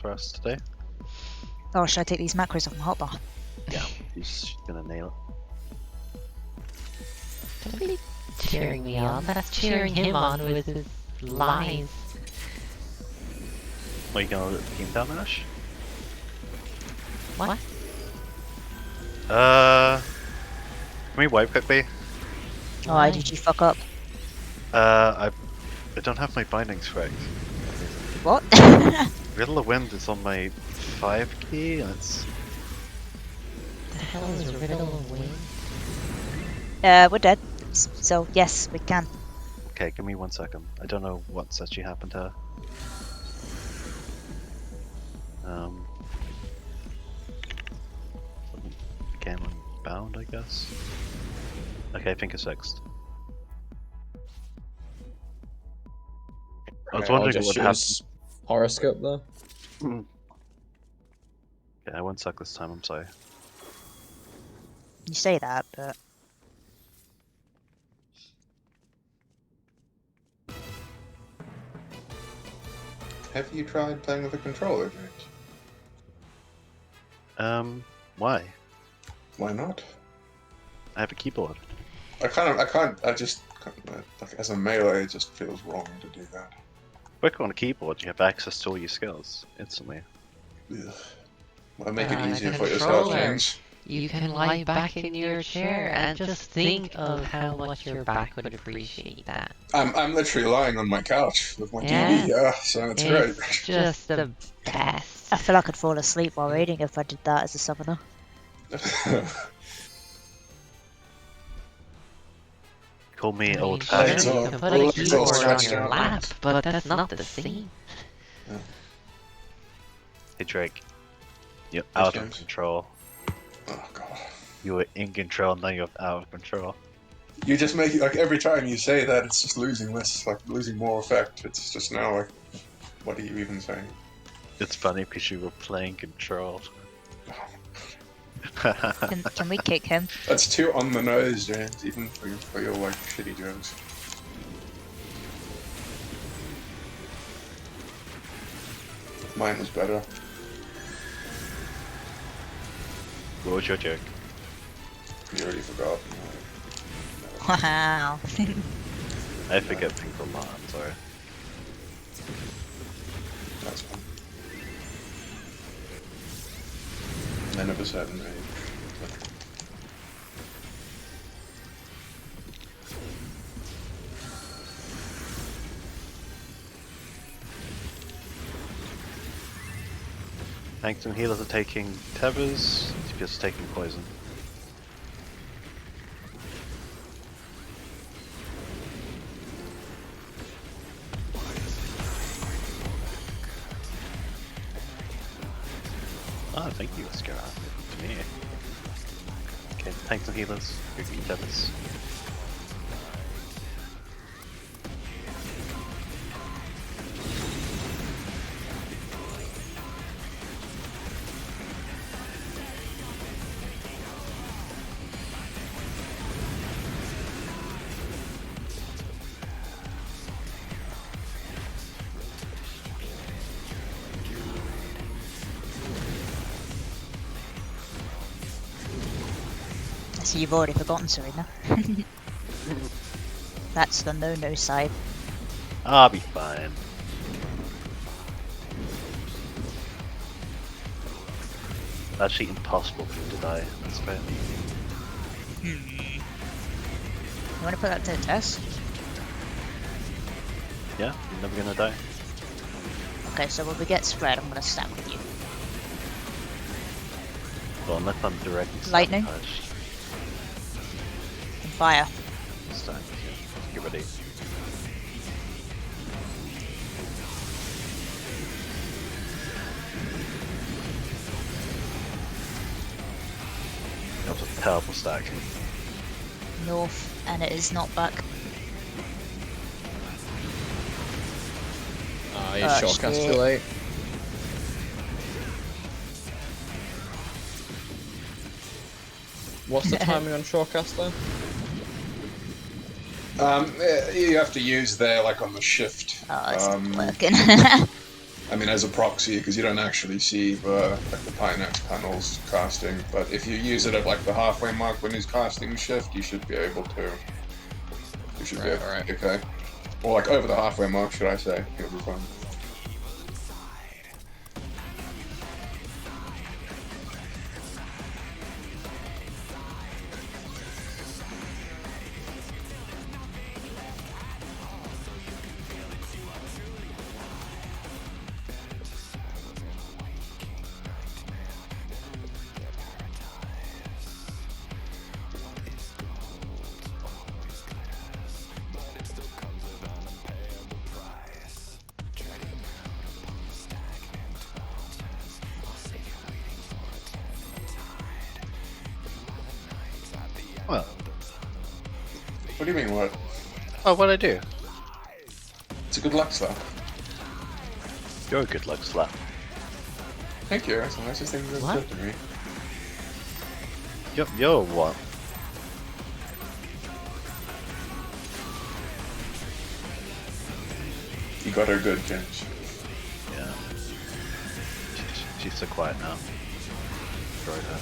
for us today. Oh, should I take these macros off my hotbar? Yeah, he's gonna nail Don't be cheering me on. That's cheering him on with his lies. it. Are you gonna let the team down, Ash? What? Can we wipe quickly? Why did you fuck up? I don't have my bindings correct. What? Riddle of Wind is on my 5 key, and it's... The hell is a riddle of wind? We're dead. So, yes, we can. Okay, give me 1 second. I don't know what's actually happened here. Something became unbound, I guess. Okay, I think it's fixed. I was wondering what would happen. Horoscope though. Yeah, I won't suck this time, I'm sorry. You say that, but... Have you tried playing with a controller, James? Why? Why not? I have a keyboard. I just, like, as a melee, it just feels wrong to do that. Quick on a keyboard, you have access to all your skills instantly. Ugh. Well, make it Ah, easier the for yourself, controller. James. You can lie back in your chair and just think of how much your back would appreciate that. I'm literally lying on my couch with my Yeah. TV, so it's great. It's just the best. I feel like I'd fall asleep while reading if I did that as a summoner. Call me I old mean, Legs sure, fashioned. you all- can put a legs all keyboard on stretched your out. lap, but that's not the same. Hey Drake, you're Yes, out of James? control. Oh god. You were in control, now you're out of control. You just make it, like, every time you say that, it's just losing more effect. It's just now, like, what are you even saying? It's funny because you were playing control. Can we kick him? That's too on the nose, James, even for your like, shitty jokes. Mine was better. What was your joke? You already forgot. Wow. I forget things a lot, I'm sorry. That's fine. I never said an age. Tanks and healers are taking tethers, just taking poison. Ah, thank you, Scar. To me. Okay, tanks and healers, go get your tethers. So you've already forgotten, Serena. That's the no-no side. I'll be fine. Actually impossible for him to die, that's fair. You want to put that to the test? Yeah, you're never gonna die. Okay, so when we get spread, I'm gonna stack with you. Well, unless I'm directly Lightning? sabotaged. And fire. Stack, yeah. Get ready. That was a terrible stack. North, and it is not back. Ah, you Oh, shortcast shit. too late. What's the timing on shortcast then? You have to use there, like, on the shift. Oh, it's not working. I mean, as a proxy, because you don't actually see the Pinex panels casting, but if you use it at like the halfway mark when his casting shift, you should be able to. You should be able to be okay. Or like over the halfway mark, should I say? It'll be fine. Well, What do you mean, what? oh, what'd I do? It's a good luck slap. You're a good luck slap. Thank you, that's the nicest thing you've ever What? said to me. You're what? You got her good, James. Yeah. She's so quiet now. Destroyed her.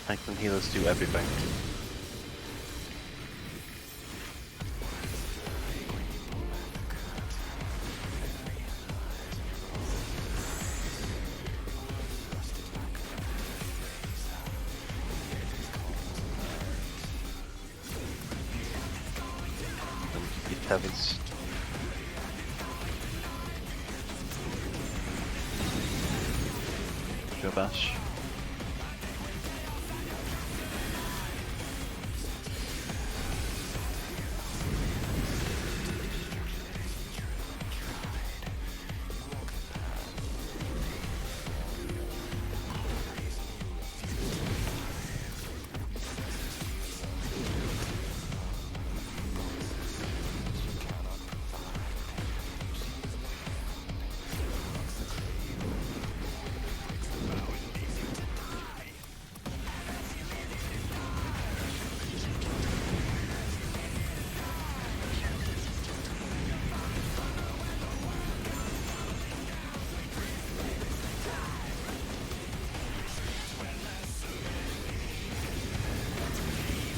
Tanks and healers do everything. Heavens. Go bash.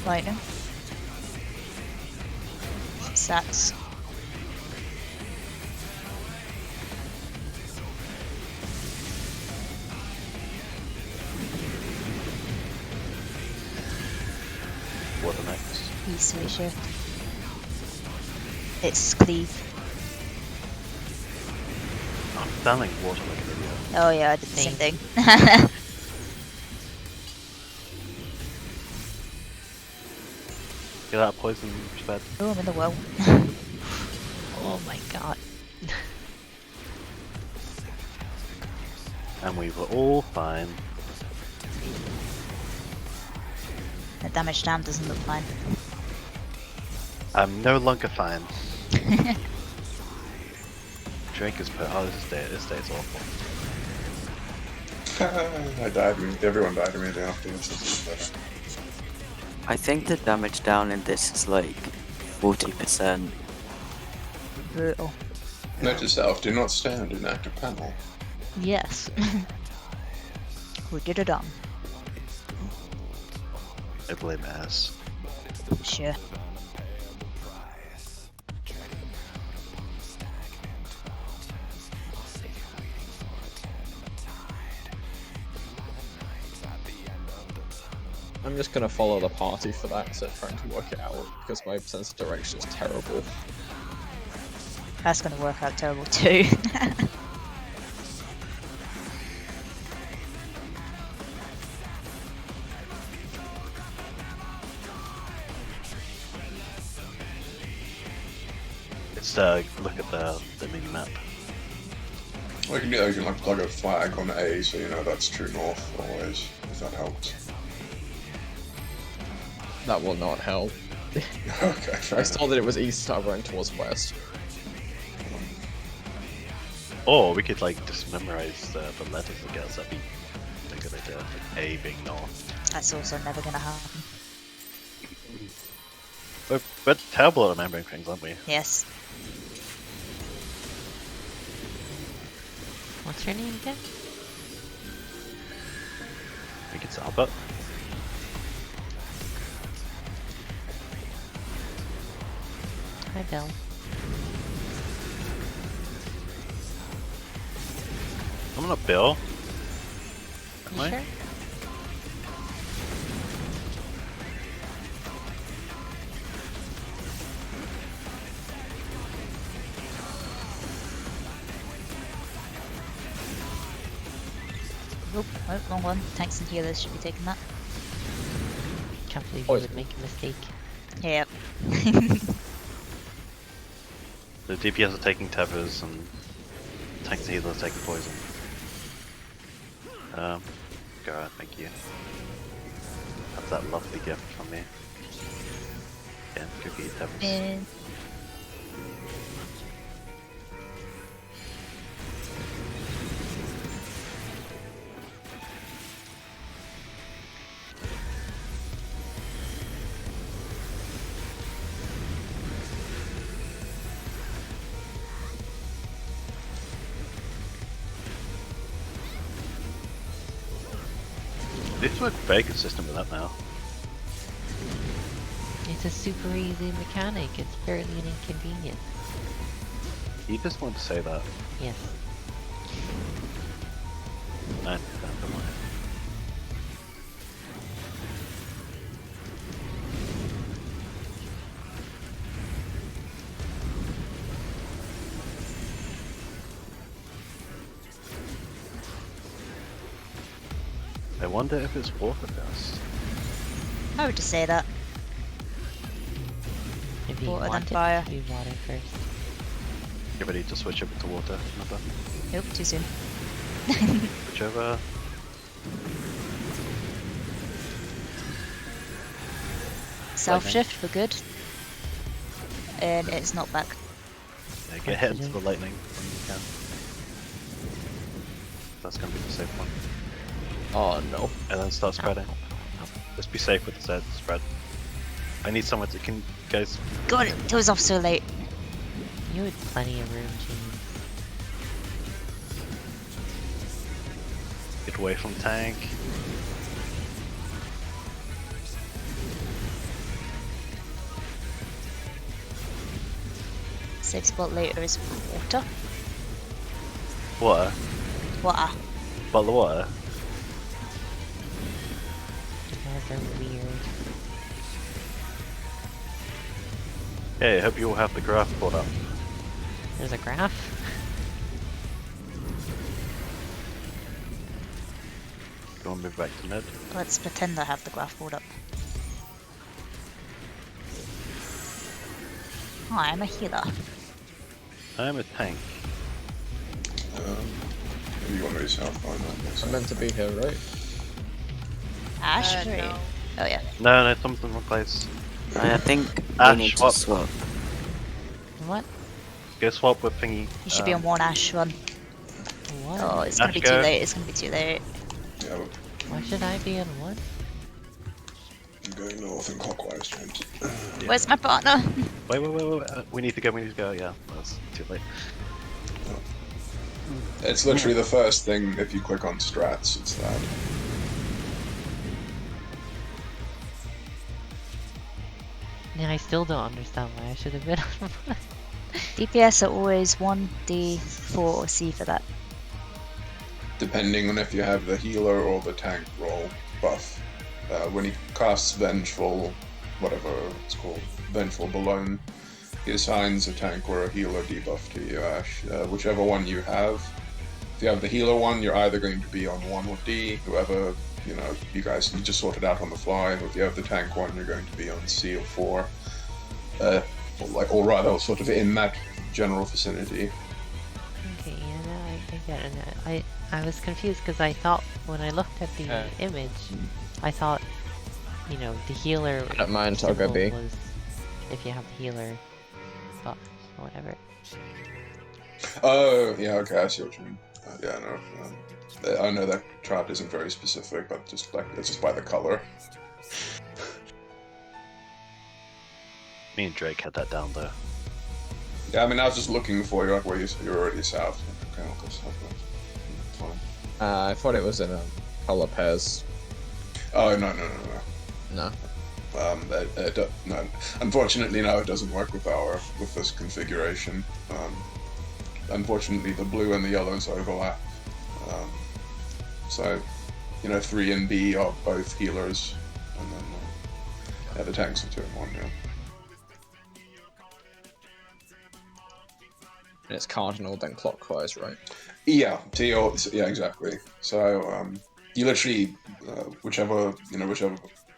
Lightning. Sats. What the next? Easily shift. It's cleave. I'm standing water like an idiot. Oh yeah, I did the same Same. thing. Get that poison spread. Oh, I'm in the well. Oh my god. And we were all fine. The damage down doesn't look fine. I'm no longer fine. Drake is put. Oh, this day is awful. I died. Everyone died immediately afterwards. This is better. I think the damage down in this is like 40%. Brutal. Note to self: do not stand in active panel. Yes. We did it on. I blame ass. Sure. I'm just gonna follow the party for that instead of trying to work it out because my sense of direction is terrible. That's gonna work out terrible too. Let's look at the mini map. Or you can do that, you can like plug a flag on A so you know that's true north always, if that helps. That will not help. Okay, fair I enough. saw that it was east, I ran towards west. Or we could like just memorize the letters, I guess. That'd be a good idea. Like A being north. That's also never gonna happen. We're terrible at remembering things, aren't we? Yes. What's your name again? I think it's Albert. Hi, Bill. I'm not Bill. Am You I? sure? Oop, oh, wrong one. Tanks and healers should be taking that. Can't believe you Poison. would make a mistake. Yep. The DPS are taking tethers and tanks and healers are taking poison. God, thank you. Have that lovely gift from me. Yeah, cookie tethers. And This works very consistent with that now. It's a super easy mechanic. It's barely an inconvenience. You just want to say that. Yes. No, don't mind. I wonder if it's water dust. I would just say that. If you Water than want it fire. to be water first. Get ready to switch over to water. Remember? Nope, too soon. Switch over. Self shift, we're good. And it's not back. Yeah, get hit into the lightning when you can. That's gonna be the safe one. Oh no. And then start spreading. Just be safe with the spread. I need someone to can guys. God, it was off so late. You had plenty of room, James. Get away from tank. Safe spot later is water. Water. Water. Bottle of water. You guys are weird. Hey, I hope you all have the graph pulled up. There's a graph? Go and move back to mid. Let's pretend I have the graph pulled up. Oh, I'm a healer. I'm a tank. If you want to yourself, fine. I'm meant to be here, right? Ash? Where are you? No. Oh yeah. No, something's in the wrong place. I think we Ash, need to what? swap. What? Go swap with thingy. You should be on one Ash run. What? Oh, it's gonna Ash be go. too late. It's gonna be too late. Yeah, Why should I be on one? we're going north and clockwise, James. Where's my partner? Wait. We need to go. Yeah, that's too late. It's literally the first thing if you click on strats, it's that. Yeah, I still don't understand why I should have been on one. DPS are always 1d4 or C for that. Depending on if you have the healer or the tank roll buff. When he casts Vengeful, whatever it's called, Vengeful Balloon, he assigns a tank or a healer debuff to you, Ash. Whichever one you have. If you have the healer one, you're either going to be on 1 or D, whoever, you guys can just sort it out on the fly. If you have the tank one, you're going to be on C or 4. Or rather, sort of in that general vicinity. Okay, yeah, no, I get and I was confused because I thought when I looked at the image, I thought, you know, the healer I don't mind, I'll go symbol B. was if you have the healer buff or whatever. Oh, yeah, okay, I see what you mean. Yeah, no. I know that chart isn't very specific, but just like it's just by the color. Me and Drake had that down though. Yeah, I mean, I was just looking for you, like where you're already south. Okay, I'll go south. Fine. I thought it was in color pairs. Oh, no. No. No. Unfortunately, no, it doesn't work with this configuration. Unfortunately, the blue and the yellows overlap. So, you know, 3 and B are both healers, and then yeah, the tanks are 2 and 1. Yeah. And it's cardinal, then clockwise, right? Yeah, yeah, exactly. So you literally whichever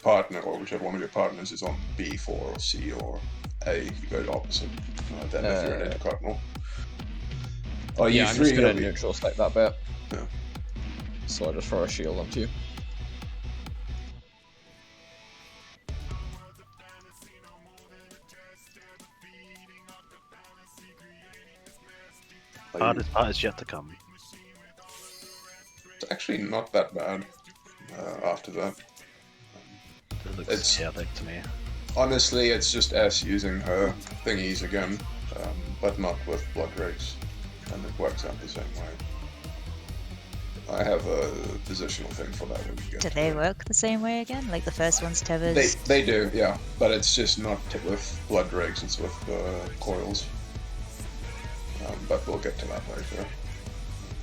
partner or whichever one of your partners is on B4 or C or A, you go to opposite. Then if you're an intercardinal. Oh, Yeah, you I'm three just gonna will be- neutral state that bit. Yeah. So I just throw a shield onto you. Hardest part is yet to come. It's actually not that bad after that. It looks It's- chaotic to me. Honestly, it's just S using her thingies again, but not with blood rakes, and it works out the same way. I have a positional thing for that when you get Do to they it. work the same way again? Like the first one's tethers? They do, yeah, but it's just not with blood rakes, it's with coils. But we'll get to that later.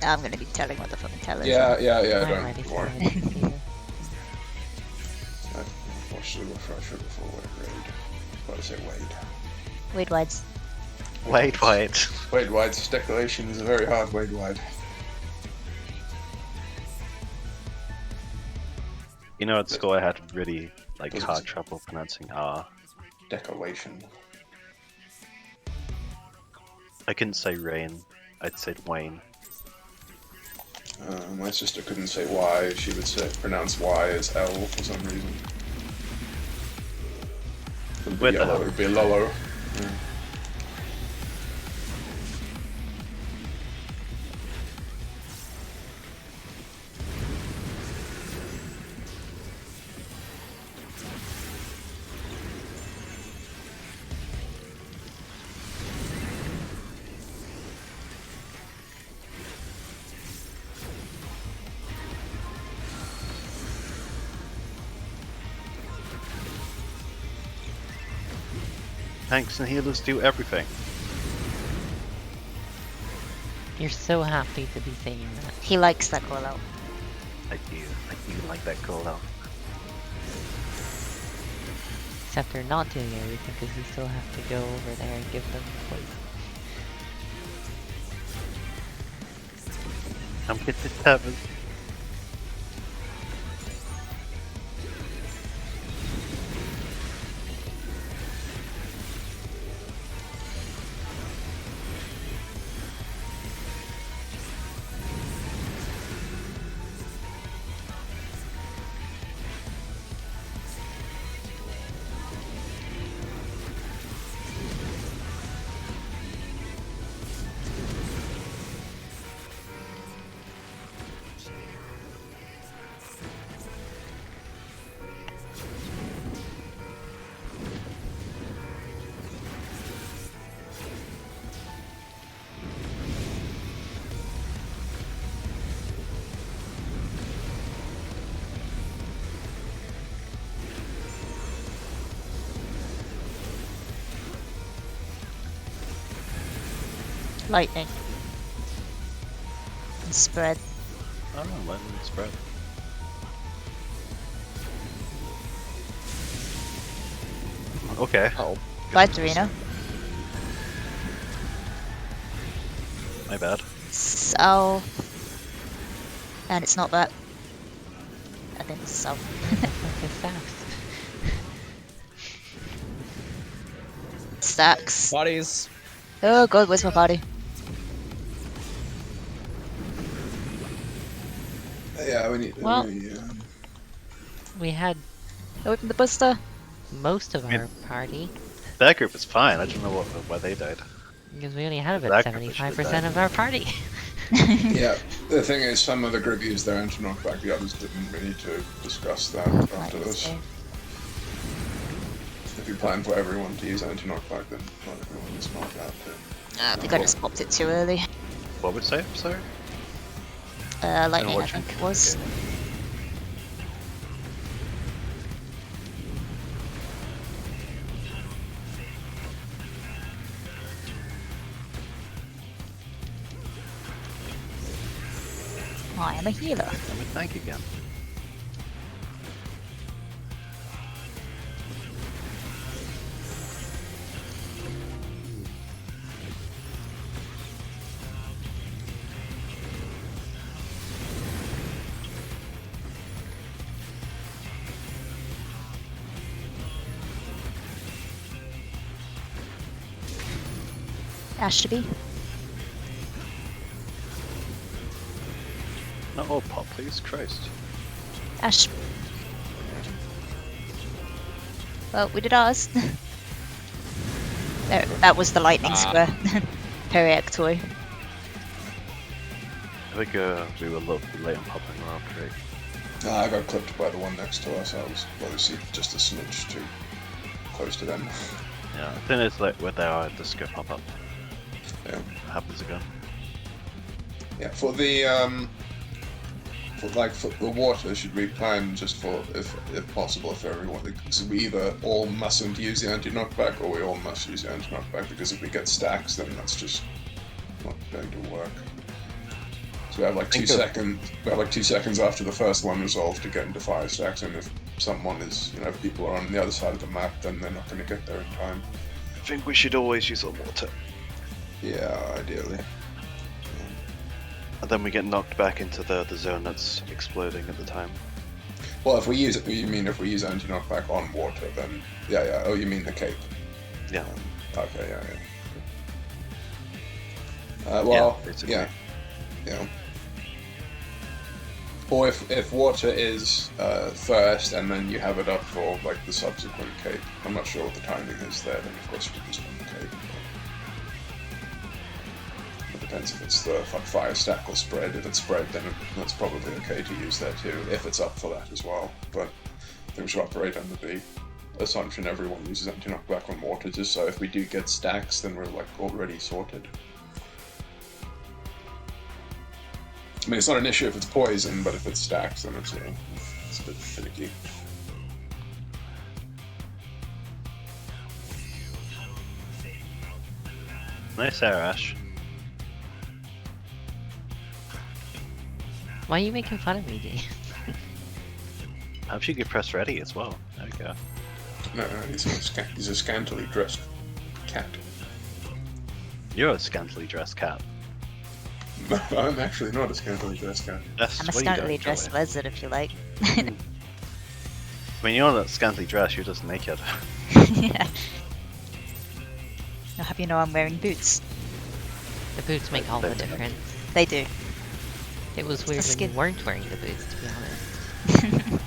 I'm gonna be telling what the fucking tell is. Yeah, I'm don't ready for worry. it. either. I watched the refresher before Wade raid. I was about to say Wade. Wade wides. Wait. Wade Wide's declaration is a very hard Wade Wide. You know, at school I had really like Was it- hard trouble pronouncing R. Declaration. I couldn't say rain. I'd say Wayne. My sister couldn't say Y, she would pronounce Y as L for some reason. It would be Where the yellow, hell? it would be Lolo. Yeah. Tanks and healers do everything. You're so happy to be saying that. He likes that call out. I do like that call out. Except they're not doing everything because you still have to go over there and give them the poison. I'm getting 7. Lightning. And spread. Oh, lightning spread. Okay, Oh, Vibes arena. my bad. South. And it's not that. I think it's south. Okay, fast. Stacks. bodies. Oh god, where's my body? Yeah, we need. Well- We had Open the buster. most of our party, That group is fine. I don't know why they died. because we only had about That group should have 75% died. of our party. Yeah, the thing is, some of the group used their anti-knockback, the others didn't. We need to discuss that after this. If you plan for everyone to use anti-knockback, then not everyone is knocked out too. I think I just popped it too early. What would save? Sorry. Lightning, I watch think it. it was. Okay. I am a healer. Let me thank again. Ash to be. Not all pop, please. Christ. Ash. Well, we did ours. There, that was the lightning square. Periactoy. I think we were late on popping our upgrade. I got clipped by the one next to us. I was obviously just a smidge too close to them. Yeah, I think it's like where they are, just go pop up. Yeah. It happens again. Yeah, for the for the water, should we plan just for if possible if everyone? So we either all mustn't use the anti-knockback, or we all must use the anti-knockback, because if we get stacks, then that's just not going to work. So we have like 2 seconds. We have like 2 seconds after the first one resolved to get into 5 stacks, and if someone is, if people are on the other side of the map, then they're not going to get there in time. I think we should always use our water. Yeah, ideally. And then we get knocked back into the zone that's exploding at the time. Well, if we use you mean if we use anti-knockback on water, then yeah. Oh, you mean the cape? Yeah. Okay, yeah. Well, basically. yeah. Or if water is first, and then you have it up for like the subsequent cape. I'm not sure what the timing is there. Then of course you can just run the cape. It depends if it's the 5 stack or spread. If it's spread, then that's probably okay to use there too, if it's up for that as well. But I think we should operate under the assumption everyone uses anti-knockback on water, just so if we do get stacks, then we're like already sorted. I mean, it's not an issue if it's poison, but if it's stacks, then it's a bit finicky. Nice air, Ash. Why are you making fun of me, D? How should you get press ready as well? There we go. No, he's a scantily dressed cat. You're a scantily dressed cat. No, I'm actually not a scantily dressed cat. That's I'm a what you scantily don't, dressed Joey. lizard, if you like. I mean, you're not scantily dressed, you're just naked. Yeah. Now, have you know I'm wearing boots? The boots make all the difference. They do. It was weird when skin. you weren't wearing the boots, to be honest.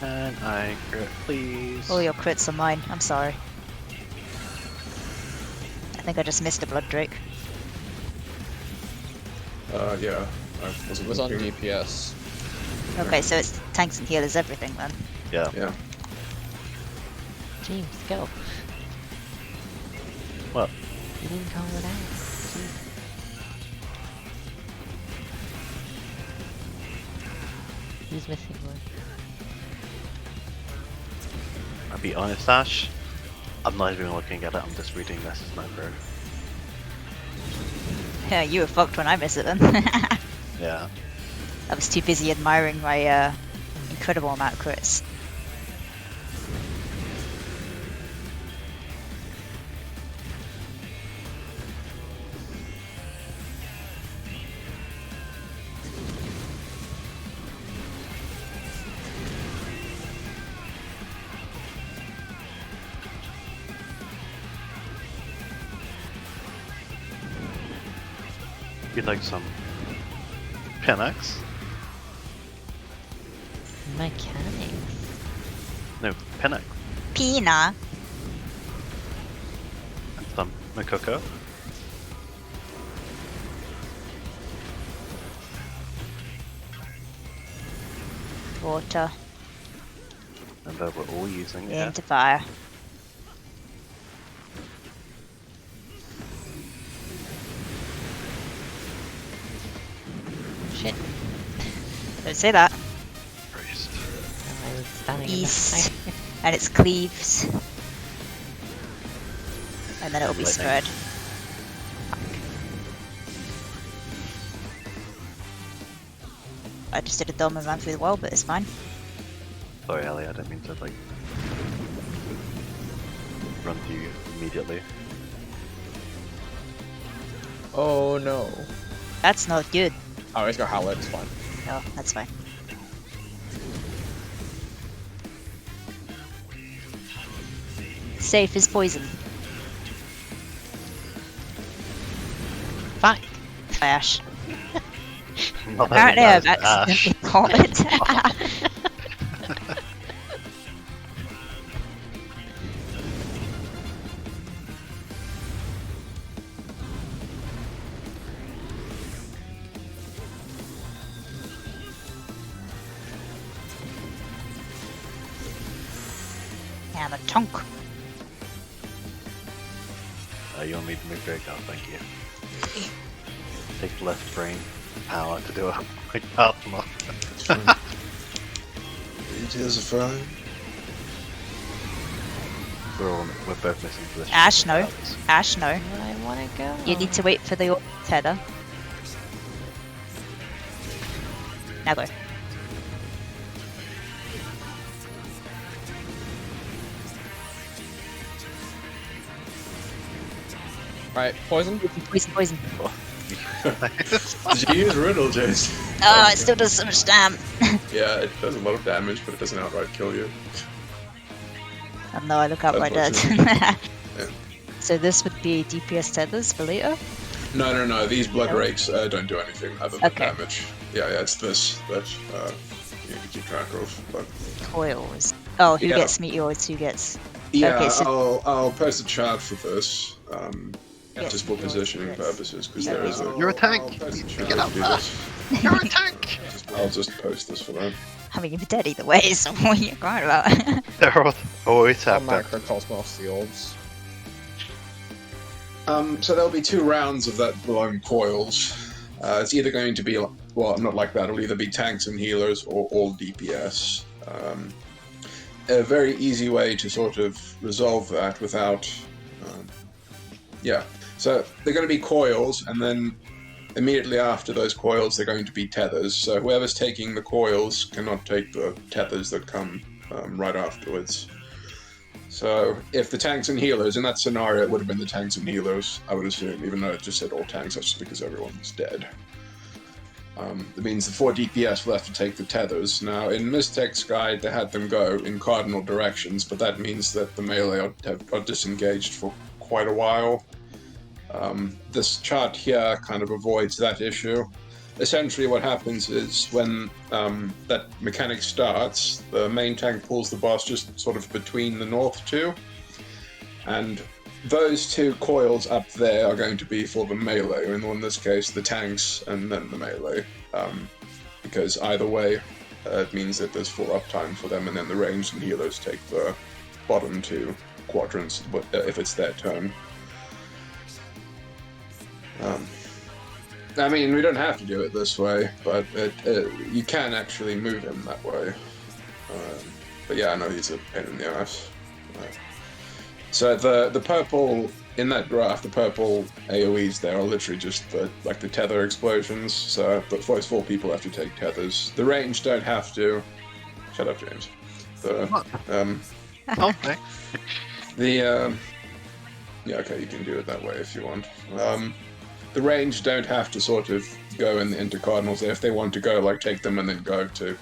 And I crit, please. All your crits are mine. I'm sorry. I think I just missed a blood drake. Yeah. I wasn't It was on looking. DPS. Okay, so it's tanks and healers, everything then. Yeah. Yeah. James, go. What? You didn't call it out. Jeez. Who's missing one? I'll be honest, Ash. I'm not even looking at it, I'm just reading this as my bird. Yeah, you were fucked when I missed it then. Yeah. I was too busy admiring my incredible amount of crits. You'd like some Panax? Mechanics. No, Panax. Pina. And some Makoko. Water. And we're all using Into fire. Shit. Don't say that. Priest. I was standing in the East. fire. And it's cleaves. And then it'll be Lightning. spread. I just did a dumb and ran through the wall, but it's fine. Sorry, Ali, I didn't mean to like run to you immediately. Oh no. That's not good. Oh, he's got Howlet, it's fine. No, that's fine. Safe as poison. Fuck. Ash. Not Apparently that I've that's accidentally caught it. I'm a chunk. You want me to move Drake? Oh, thank you. Take less brain power to do a like Alpha. Details are fine. We're both missing positions. Ash, no. Ash, no. Where I wanna go. You need to wait for the tether. Now go. Right, poison? Poison, poison. Did you use Riddle, Jace? Oh, it still does so much damage. Yeah, it does a lot of damage, but it doesn't outright kill you. Oh no, I look out my dead. Yeah. So this would be DPS tethers for later? No. These blood No. rakes don't do anything other than Okay. damage. Yeah, it's this that you need to keep track of. But Coils. Oh, who Yeah. gets meteors, who gets... yeah, Okay, so- I'll post a chart for this. Yeah. Just for positioning Yes. purposes, because Yeah, there is a. You're a tank. I'll post a You chart get to up do there. this. You're a tank! I'll just post this for that. I mean, you're dead either way, so what are you crying about? They're always Or happening. Macrocosmos, the orbs. So there'll be 2 rounds of that blown coils. It's either going to be, well, not like that. It'll either be tanks and healers or all DPS. A very easy way to sort of resolve that without, yeah. So they're going to be coils, and then immediately after those coils, they're going to be tethers. So whoever's taking the coils cannot take the tethers that come right afterwards. So if the tanks and healers, in that scenario, it would have been the tanks and healers, I would assume, even though it just said all tanks, that's just because everyone's dead. That means the 4 DPS will have to take the tethers. Now, in Mystech's guide, they had them go in cardinal directions, but that means that the melee are disengaged for quite a while. This chart here kind of avoids that issue. Essentially what happens is when that mechanic starts, the main tank pulls the boss just sort of between the north 2, and those 2 coils up there are going to be for the melee, in this case the tanks and then the melee, because either way it means that there's full uptime for them, and then the ranged and healers take the bottom 2 quadrants if it's their turn. I mean, we don't have to do it this way, but you can actually move him that way. But yeah, I know he's a pain in the ass. So the purple, in that graph, the purple AoEs there are literally just the tether explosions, so but those 4 people have to take tethers. The range don't have to. Shut up, James. Okay. Yeah, okay, you can do it that way if you want. The range don't have to sort of go into cardinals. If they want to go, like, take them and then go to,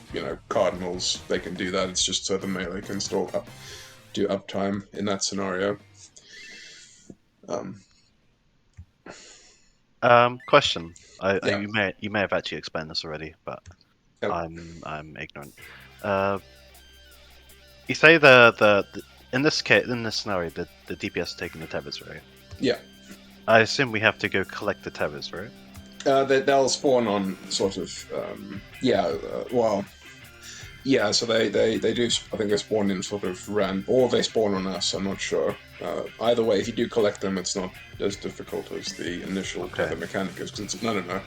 cardinals, they can do that. It's just so the melee can still do uptime in that scenario. Question. Yeah. You may have actually explained this already, but Yep. I'm ignorant. You say in this scenario the DPS is taking the tethers, right? Yeah. I assume we have to go collect the tethers, right? They'll spawn on sort of yeah, so they do. I think they spawn in sort of or they spawn on us. I'm not sure. Either way, if you do collect them, it's not as difficult as the initial tether mechanic is. Because no.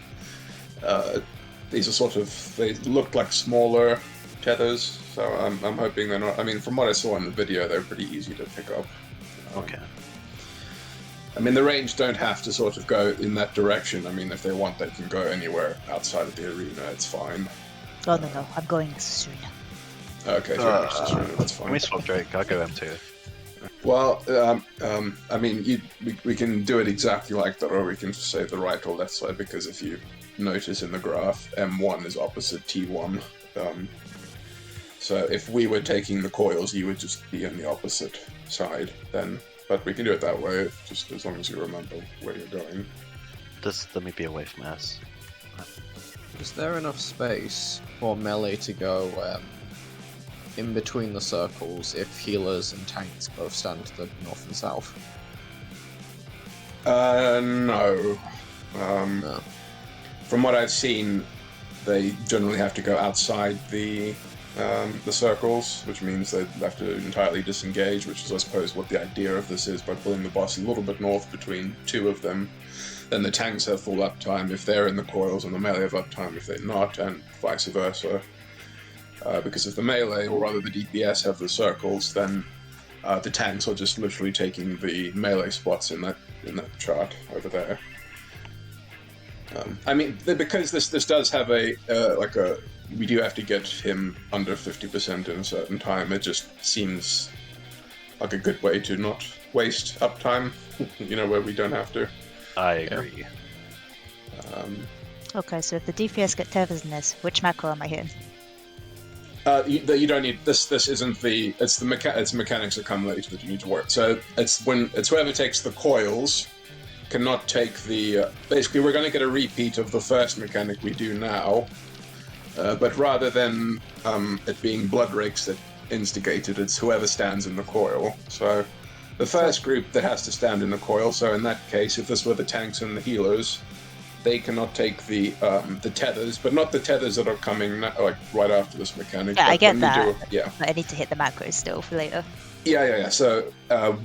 These are sort of, they look like smaller tethers, so I'm hoping they're not. I mean, from what I saw in the video, they're pretty easy to pick up. Okay. I mean, the range don't have to sort of go in that direction. I mean, if they want, they can go anywhere outside of the arena. It's fine. Oh no, I'm going soon. Okay, so that's fine. Can we swap Drake? I'll go M2. Well, I mean, we can do it exactly like that, or we can just say the right or left side, because if you notice in the graph, M1 is opposite T1. So if we were taking the coils, you would just be on the opposite side then. But we can do it that way, just as long as you remember where you're going. Just let me be away from S. Is there enough space for melee to go in between the circles if healers and tanks both stand to the north and south? No. No. From what I've seen, they generally have to go outside the circles, which means they have to entirely disengage, which is, I suppose, what the idea of this is, by pulling the boss a little bit north between two of them. Then the tanks have full uptime if they're in the coils, and the melee have uptime if they're not, and vice versa. Because if the melee, or rather the DPS, have the circles, then the tanks are just literally taking the melee spots in that chart over there. I mean, because this does have we do have to get him under 50% in a certain time. It just seems like a good way to not waste uptime, where we don't have to. I agree. Okay, so if the DPS get tethers in this, which macro am I hitting? You don't need this. This isn't the. It's mechanics that come later that you need to work. So it's whoever takes the coils cannot take the. Basically, we're going to get a repeat of the first mechanic we do now, but rather than it being blood rakes that instigated, it's whoever stands in the coil. So the first group that has to stand in the coil. So in that case, if this were the tanks and the healers, they cannot take the tethers, but not the tethers that are coming right after this mechanic. Yeah, I get that. Yeah. But I need to hit the macros still for later. Yeah. So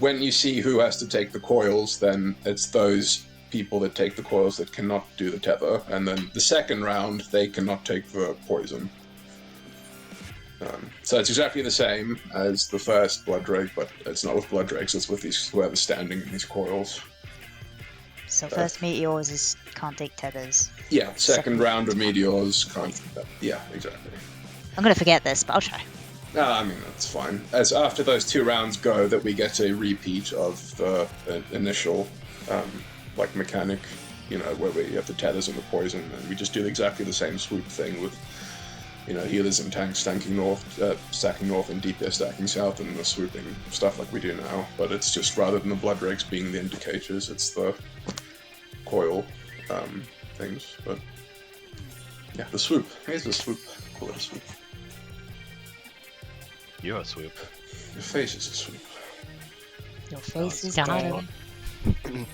when you see who has to take the coils, then it's those people that take the coils that cannot do the tether, and then the second round they cannot take the poison. So it's exactly the same as the first blood drake, but it's not with blood drakes. It's with whoever's standing in these coils. So first meteors can't take tethers. Yeah, second round of meteors can't. Yeah, exactly. I'm gonna forget this, but I'll try. I mean, that's fine. As after those 2 rounds go, that we get a repeat of the initial mechanic, where we have the tethers and the poison, and we just do exactly the same swoop thing with healers and tanks stacking north, and DPS stacking south, and the swooping stuff like we do now. But it's just, rather than the blood rakes being the indicators, it's the coil things. But yeah, the swoop. Here's the swoop. Call it a swoop. You're a swoop. Your face is a swoop. Your face is got dead. him.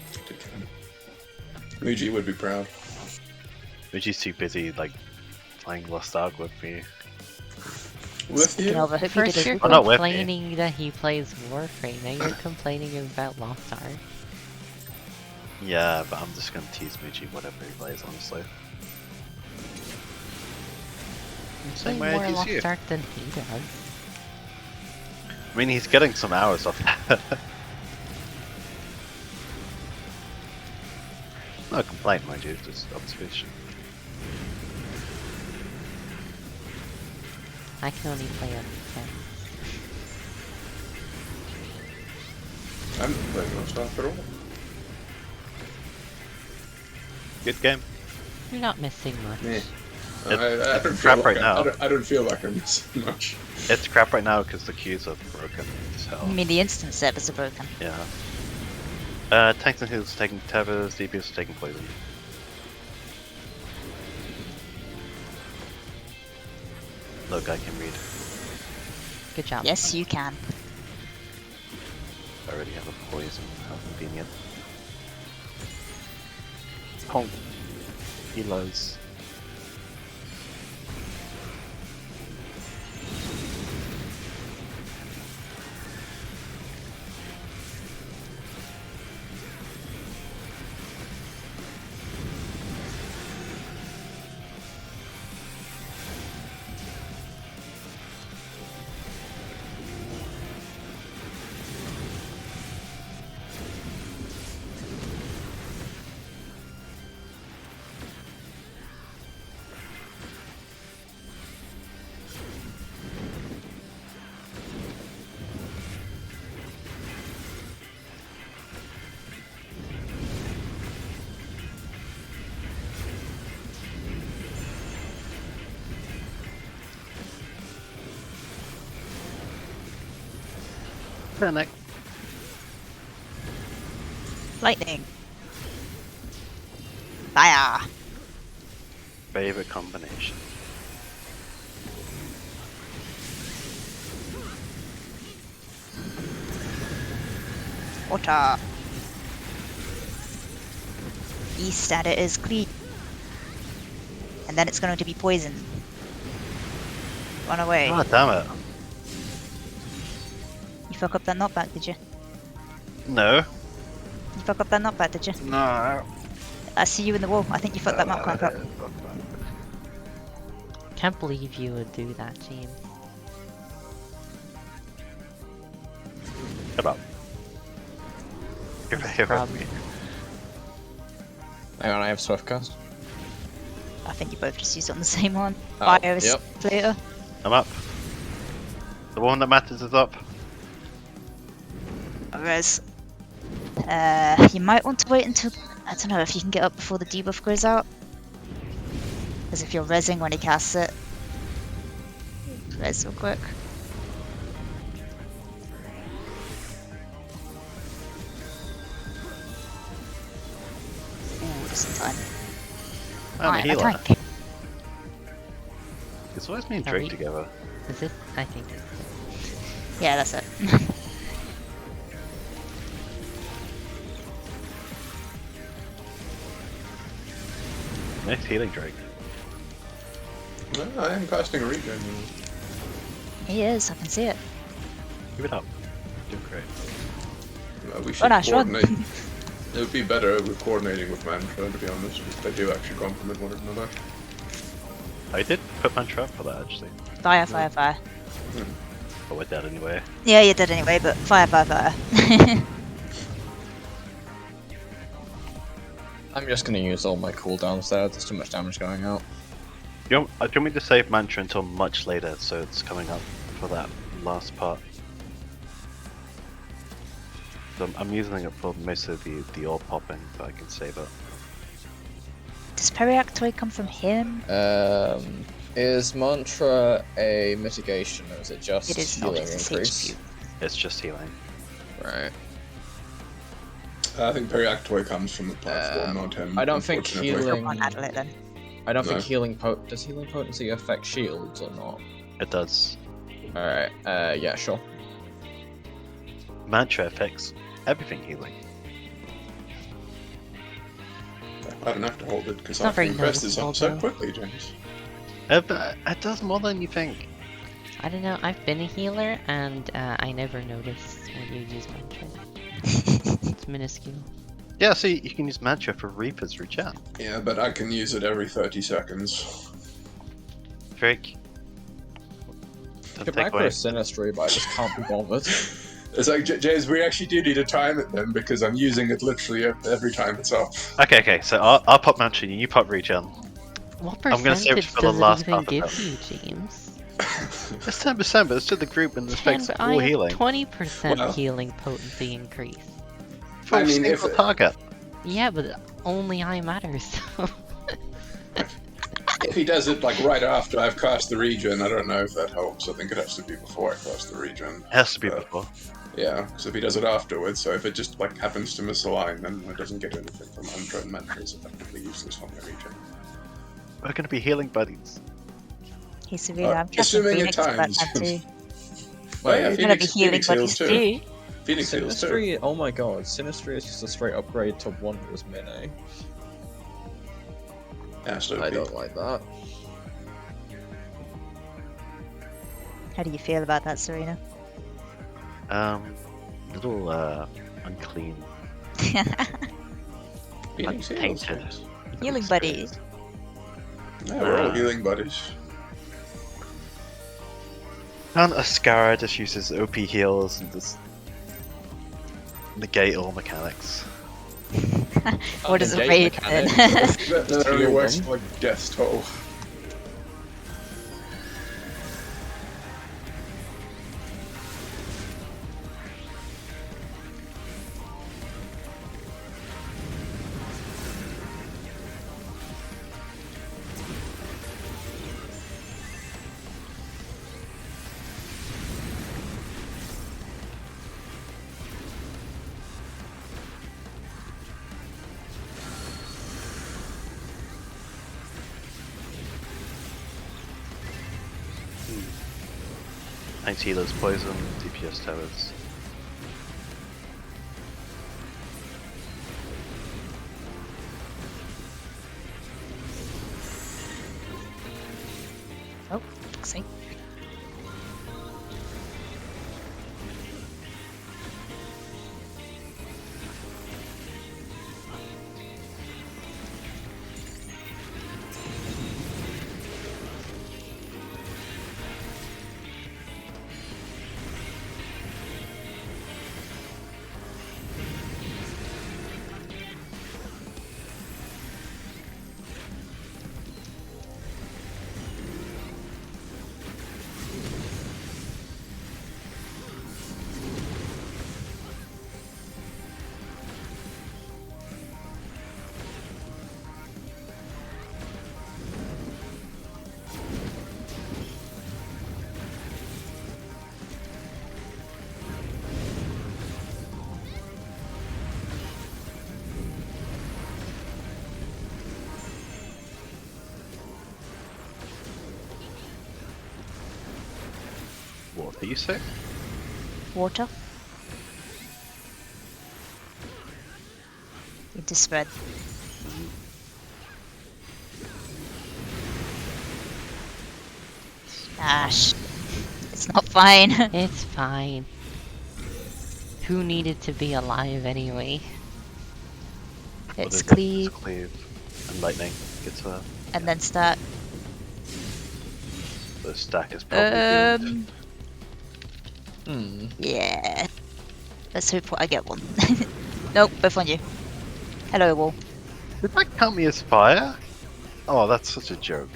Muji would be proud. Muji's too busy playing Lost Ark with me. With Speaking you? of, I hope you First did you're it. Oh, not with me. complaining that he plays Warframe, now you're complaining about Lost Ark. Yeah, but I'm just gonna tease Muji whatever he plays, honestly. You Same play way I more tease Lost you. Ark than he does. I mean, he's getting some hours off that. Not a complaint, mind you, just observation. I can only play on 10. I'm not playing Lost Ark at all. Good game. You're not missing much. Yeah. It's don't crap feel right like now. I don't feel like I'm missing much. It's crap right now because the queues are broken as hell. You mean the instant servers are broken? Yeah. Tanks and healers taking tethers, DPS taking poison. Look, I can read. Good job. Yes, you can. I already have a poison. How convenient. Honk. Healers. Panic. Lightning. Fire. Favorite combination. Water. East at it is clean. And then it's going to be poison. Run away. Oh, damn it. You fuck up that knockback, did you? No. You fuck up that knockback, did you? No. I see you in the wall. I think you fucked that knockback up. Can't believe you would do that, James. Shut up. You're very Problem. me. Hang on, I have Swiftcast. I think you both just used it on the same one. Oh, Fire is yep. later. I'm up. The one that matters is up. Res. You might want to wait until... I don't know if you can get up before the debuff goes out. Because if you're resing when he casts it. Res real quick. Ooh, just in time. I'm a Alright, healer. attack. It's always me and Are Drake we- together. Is it? I think it's... Yeah, that's it. Nice healing, Drake. No, I am casting a regen. He is, I can see it. Keep it up. Doing great. We should Ash, run. coordinate. It would be better with coordinating with Mantra, to be honest, because they do actually complement one another. I did put my trap for that actually. Fire, fire, fire. But we're dead anyway. Yeah, you did anyway, but fire, fire, fire. I'm just gonna use all my cooldowns there, there's too much damage going out. Do you want me to save Mantra until much later, so it's coming up for that last part? So I'm using it for most of the orb popping, but I can save it. Does Periactoid come from him? Is Mantra a mitigation or is it just It is not, healing it's increase? HP. It's just healing. Right. I think Periactoid comes from the platform, not him. I don't think unfortunately. healing- On Adlet then. I don't think No. healing does healing potency affect shields or not? It does. Alright, yeah, sure. Mantra affects everything healing. I don't have to hold it because Not I very can press this up so noticeable, quickly, James. It does more than you think. I don't know, I've been a healer and I never noticed when you use Mantra. It's minuscule. Yeah, see, you can use Mantra for Reaper's regen. Yeah, but I can use it every 30 seconds. Drake. Don't Get take back for away. a Sinistry, but I just can't be bothered. It's like, James, we actually do need to time it then, because I'm using it literally every time it's up. Okay, so I'll pop Mantra and you pop regen. What I'm gonna save it percentage for the does last it even half of give it. you, James? It's 10%, but it's to the group and respects But all I healing. have 20% Well- healing potency increase. For I a mean, if single it- target. Yeah, but only I matter, so... If he does it like right after I've cast the regen, I don't know if that helps. I think it has to be before I cast the regen. It has to be before. Yeah, because if he does it afterwards, so if it just like happens to misalign, then it doesn't get anything from Mantra, and Mantra is effectively useless on the regen. We're gonna be healing buddies. Hey Serena, I'm casting assuming at Phoenix at that times. time too. Oh yeah, Wait, You're gonna be Phoenix, healing Phoenix buddies heals too. too. Phoenix heals too. Sinistry, oh my god, Sinistry is just a straight upgrade to Wanderer's Mini. Yeah, so I don't like that. How do you feel about that, Serena? Little unclean. Phoenix heals. Untainted. Yes. Healing buddies. Yeah, we're all healing buddies. And Ascara just uses OP heals and just negate all mechanics. What does a Negate raid then? mechanics. That only Heal works them. for like death toll. Thanks healers poison, DPS towers. Oh, see. What do you say? Water. Need to spread. Ash. It's not fine. It's fine. Who needed to be alive anyway? It's It's cleave, cleave. And lightning gets a and then start. the stack is probably doomed. Yeah. Let's hope I get one. Nope, both on you. Hello, wall. Did that count me as fire? Oh, that's such a joke.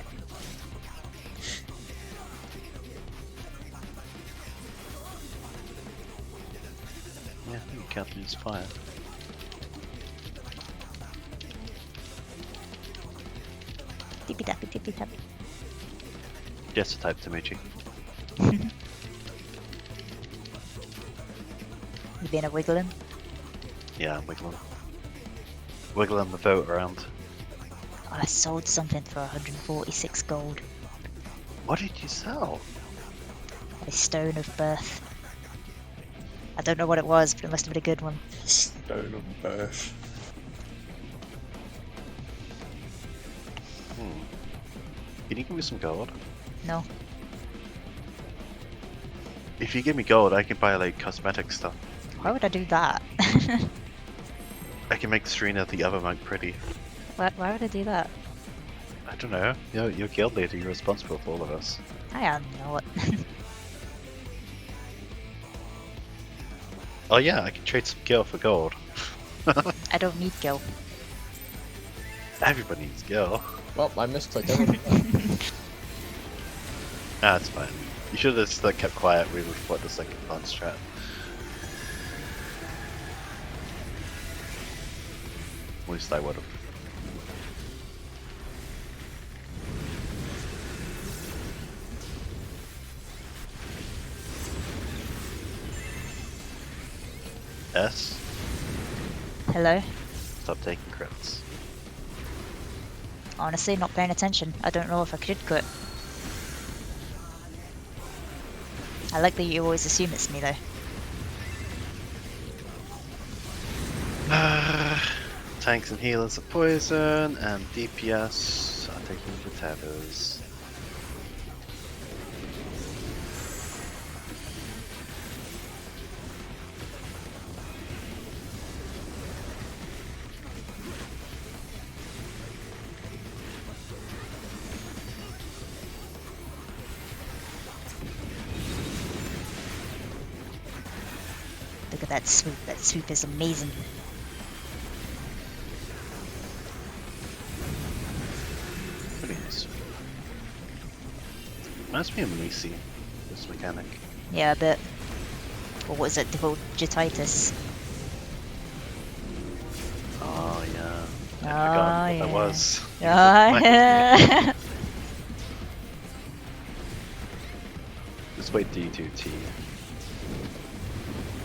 Yeah, I think it counted me as fire. Tippy tappy, tippy tappy. Just a type to Michi. You been a wiggling? Yeah, I'm wiggling. Wiggling the vote around. Oh, I sold something for 146 gold. What did you sell? A stone of birth. I don't know what it was, but it must have been a good one. Stone of birth. Can you give me some gold? No. If you give me gold, I can buy like cosmetic stuff. Why would I do that? I can make Serena the other monk pretty. Why would I do that? I don't know. You're guild leader, you're responsible for all of us. I am not. Oh yeah, I can trade some gil for gold. I don't need gil. Everybody needs gil. Well, I misclicked everything. Ah, it's fine. You should have just like, kept quiet. We would have fought the second plan strat. At least I would have. S. Hello? Stop taking crits. Honestly, not paying attention. I don't know if I could quit. I like that you always assume it's me though. Tanks and healers are poison, and DPS are taking the tethers. Look at that swoop. That swoop is amazing. Pretty nice. Reminds me of Macy, this mechanic. Yeah, a bit. Or what is it called? Jetitis. Oh yeah. I Oh, forgot what that yeah. was. Oh, yeah. Just wait till you do T.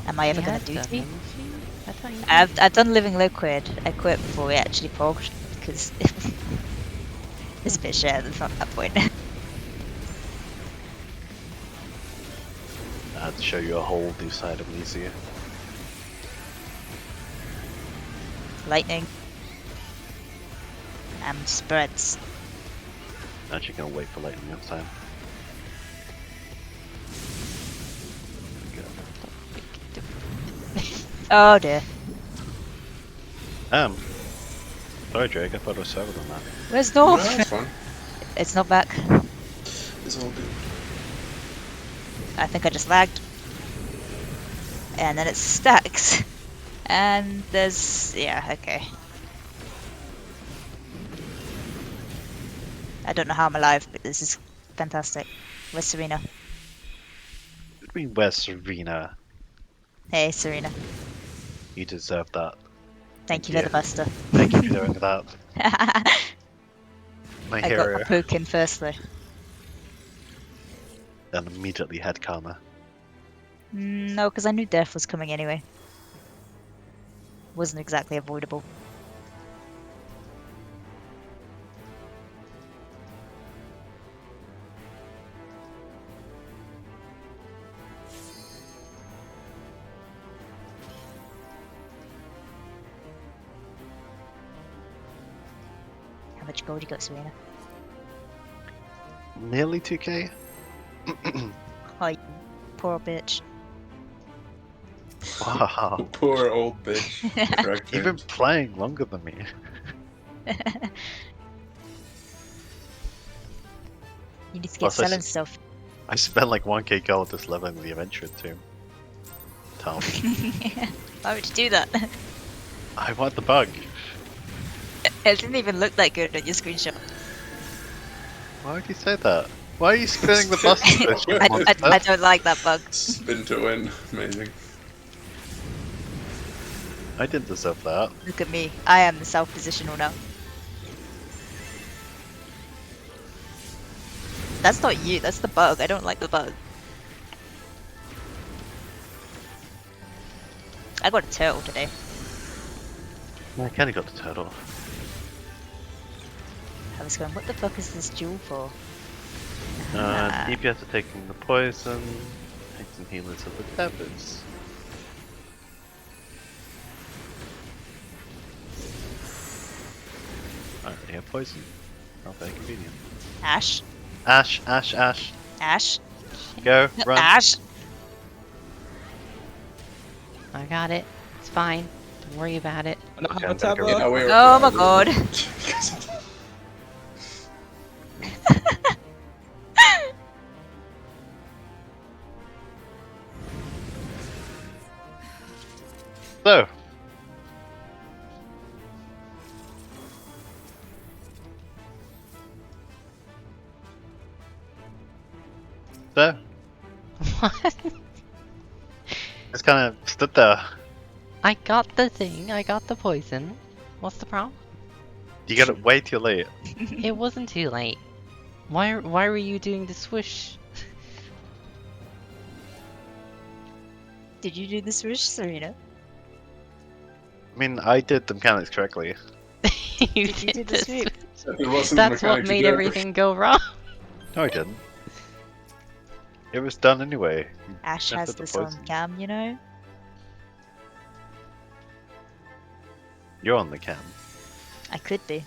Am I ever You gonna had do them, T? haven't you? I thought you did. I've done Living Liquid. I quit before we actually progged because it's a bit shit at that point. I had to show you a whole new side of Macy. Lightning. Spreads. I'm actually gonna wait for lightning this time. Oh dear. Sorry Drake, I thought it was further than that. Where's No, North? that's fine. It's not back. It's all good. I think I just lagged. And then it stacks. And there's... yeah, okay. I don't know how I'm alive, but this is fantastic. Where's Serena? What do you mean, where's Serena? Hey, Serena. You deserve that. Thank you you. for the buster. Thank you for doing that. My I got hero. my poke in first though. And immediately had karma. No, because I knew death was coming anyway. Wasn't exactly avoidable. How much gold you got, Serena? Nearly 2k? Oh, you poor bitch. Wow. Poor old bitch. Correct. You've been playing longer than me. You need to get Plus, I selling s- stuff. I spent like 1k gold just leveling the Adventuring Tomb. Tell me. Why would you do that? I want the bug. It didn't even look that good on your screenshot. Why would you say that? Why are you spinning the bus? I don't like that bug. Spin to win. Amazing. I didn't deserve that. Look at me. I am the self-positional now. That's not you, that's the bug. I don't like the bug. I got a turtle today. I kinda got the turtle. I was going, what the fuck is this jewel for? DPS are taking the poison. Tanks and healers are the tethers. Alright, they have poison. Not very convenient. Ash? Ash, Ash, Ash. Ash? Go, No, run. Ash? I got it. It's fine. Don't worry about it. Okay, I'm gonna go Yeah, get- we were- Oh my god. So. So, What? just kind of stood there. I got the thing. I got the poison. What's the problem? You got it way too late. It wasn't too late. Why were you doing the swoosh? Did you do the swoosh, Serena? I mean, I did the mechanics correctly. You Did you do the this. sweep? It wasn't That's what mechanics made you did. everything go wrong. No, I didn't. It was done anyway. Ash That's has what the this on poison- cam, you know? You're on the cam. I could be.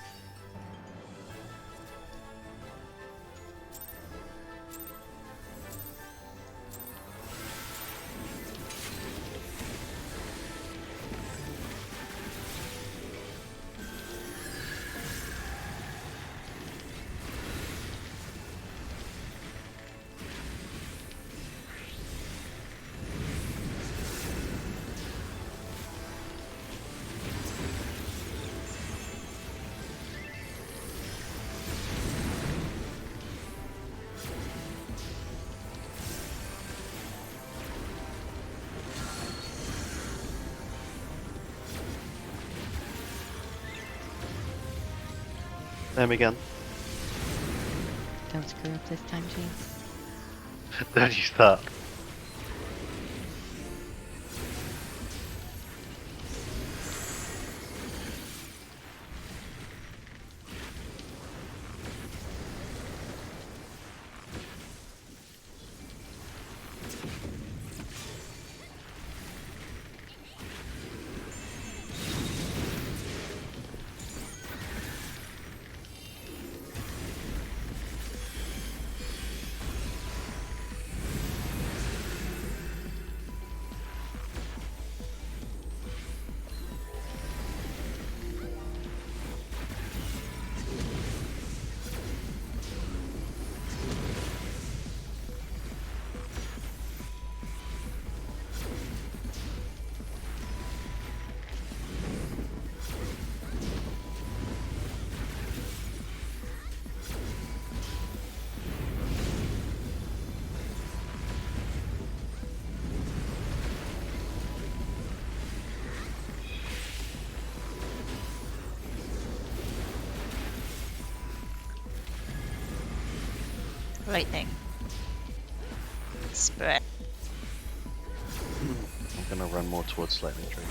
Them again. Don't screw up this time, James. Don't use that. Lightning. Spread. I'm gonna run more towards lightning tree.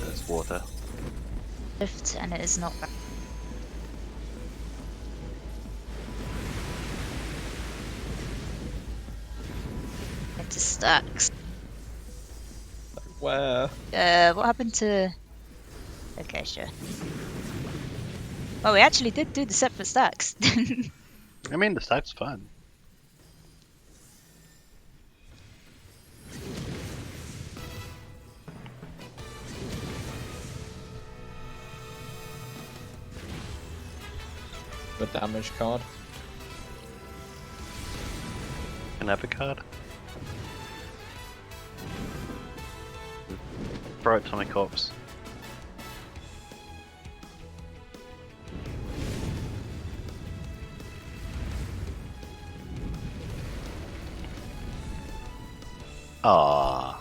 There's water. Lift, and it is not back. Into stacks. Where? What happened to... Okay, sure. Well, we actually did do the separate stacks. I mean, the stack's fun. The damage card. An epic card. Throw it to my corpse. Ah.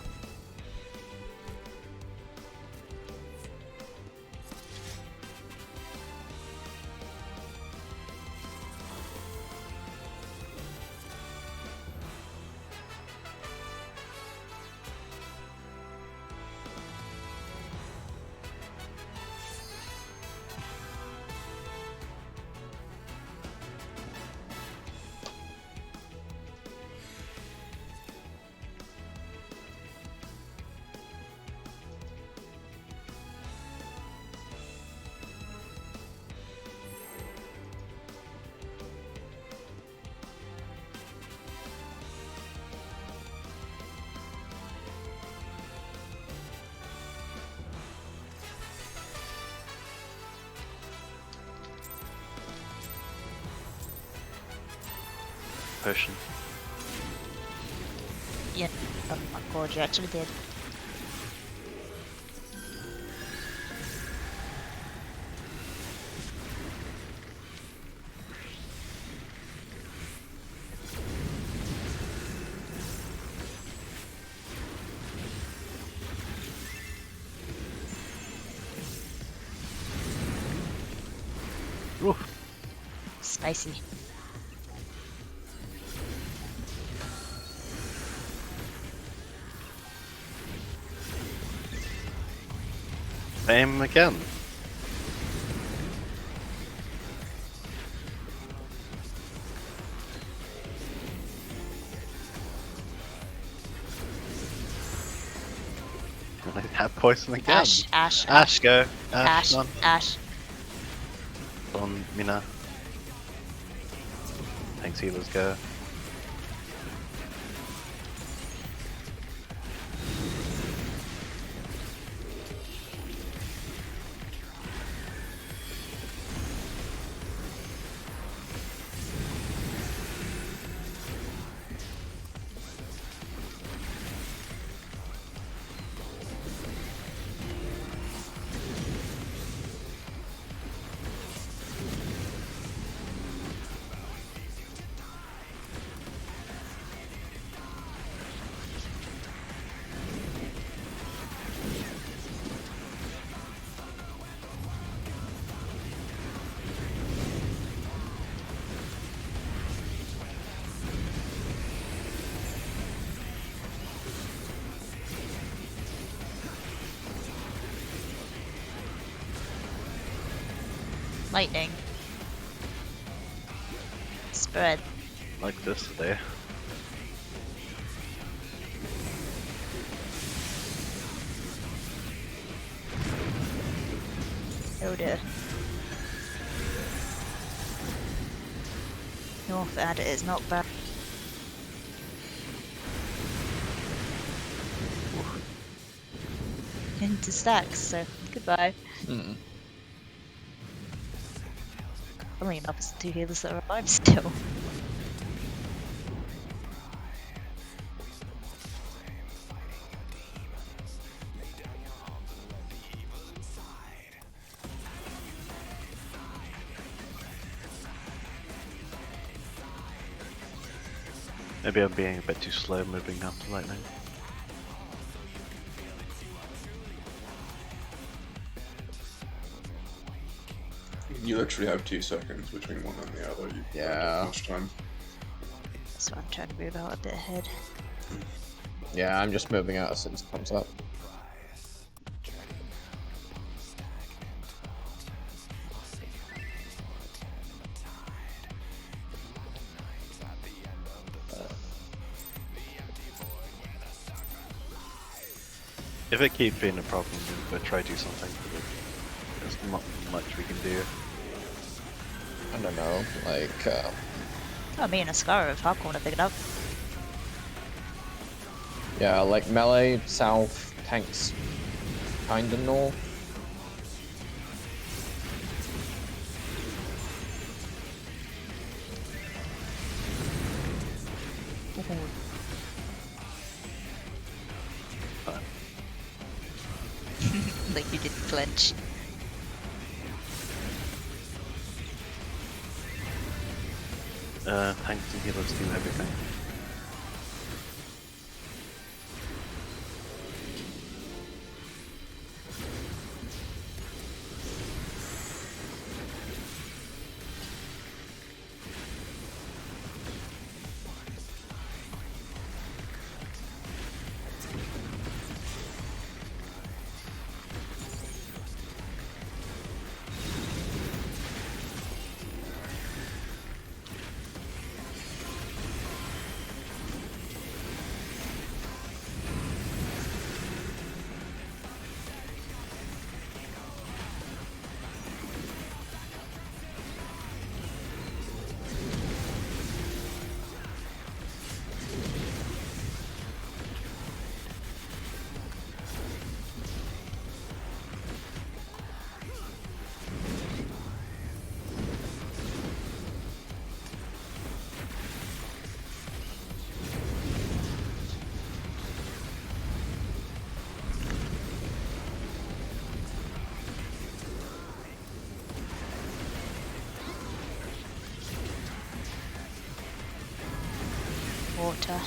Potion. Yeah. Oh my god, you actually did. Oof. Spicy. Aim again. poison again. Ash, Go. Ash, On. Ash. On Mina. Tanks healers go. Lightning. Spread. Like this today. Oh dear. North ad is not bad. Into stacks, so goodbye. Hmm. Funnily enough, it's the 2 healers that are alive still. Maybe I'm being a bit too slow moving after lightning. You literally have 2 seconds between one and the other. You don't Yeah. have much time. So I'm trying to move out a bit ahead. Yeah, I'm just moving out as soon as it comes up. If it keeps being a problem, we'll try to do something. There's not much we can do. I don't know, like, Oh, me and a Scar of Hardcore to pick it up. yeah, like melee, south, tanks, kinda north. Like you didn't flinch. Tanks and healers do everything. Water.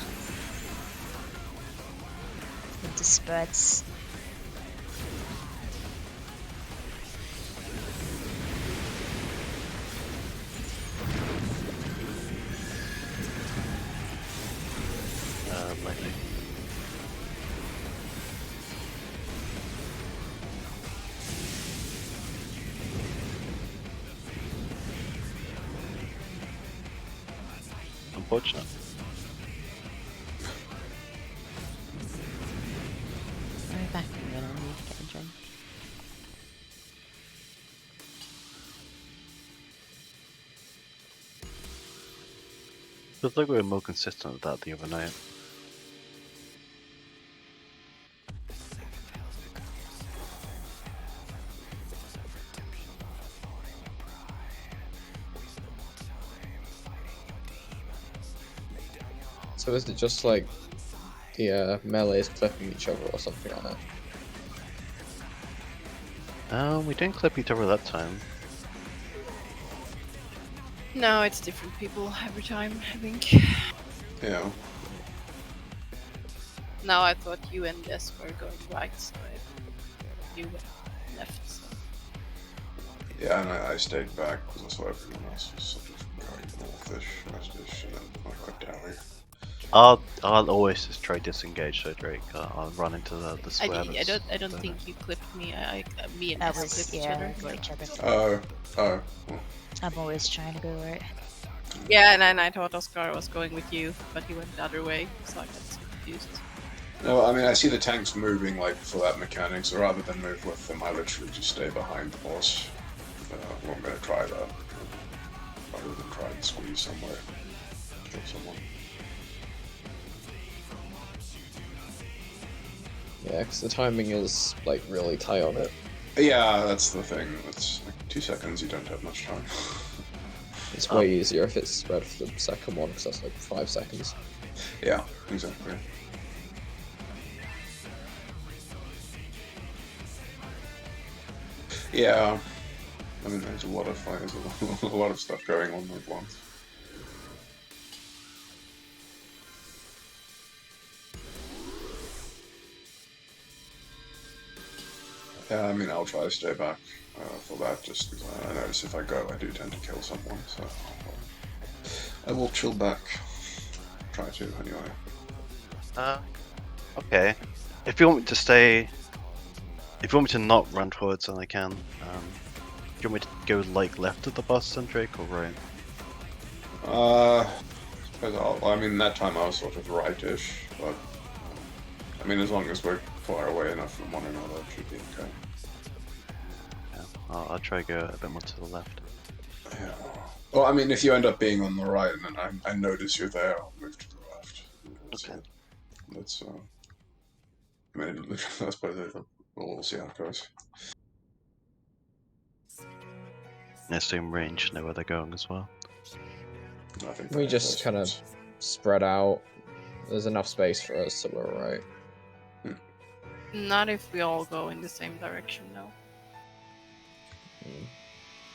Into spreads. Lightning. Unfortunate. I'll be back again on the weekend. Feels like we were more consistent with that the other night. So is it just like the melees clipping each other or something on it? We didn't clip each other that time. No, it's different people every time, I think. Yeah. Now I thought you and Des were going right, so you went left. So. Yeah, and I stayed back because I saw everyone else was sort of going northish, westish, and then I got down here. I'll always just try disengage, so Drake. I'll run into the square. I don't think you clipped me. Me and That Des was, clipped each yeah, other. got each other. Oh, well, I'm always trying to go right. Yeah, and then I thought Oscar was going with you, but he went the other way, so I got confused. no, I mean, I see the tanks moving, like, for that mechanic, so rather than move with them, I literally just stay behind the boss. I'm gonna try that. Rather than try and squeeze somewhere. Kill someone. Yeah, because the timing is like really tight on it. Yeah, that's the thing. It's like 2 seconds, you don't have much time. It's way easier if it's spread for the second one, because that's like 5 seconds. Yeah, exactly. Yeah, I mean, there's a lot of a lot of stuff going on at once. Yeah, I mean, I'll try to stay back for that, just because I notice if I go, I do tend to kill someone, so I will chill back. Try to, anyway. Okay. If you want me to stay, if you want me to not run towards, then I can. Do you want me to go like left of the bus, then Drake, or right? I mean, that time I was sort of rightish, but I mean, as long as we're far away enough from one another, it should be okay. Yeah, I'll try to go a bit more to the left. Yeah. Well, I mean, if you end up being on the right and then I notice you're there, I'll move to the left. Okay. That's I mean, I suppose we'll see how it goes. They assume range, know where they're going as well. I think We that just makes kind of sense. spread out. There's enough space for us, so we're alright. Not if we all go in the same direction, no.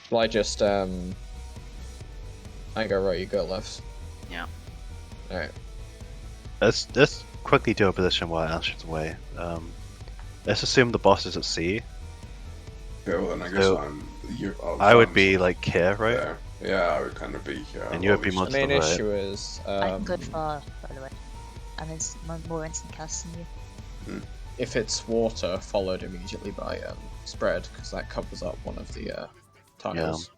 Shall I just I go right, you go left. Yeah. Alright. Let's quickly do a position while Asher's away. Let's assume the boss is at sea. Okay, well then I guess So, I would be like here, right? there. Yeah, I would kind of be here. And you would be Well, more The to the main right. issue is I'm good for, by the way. And there's more instant casts than you. if it's water followed immediately by spread, because that covers up one of the tiles.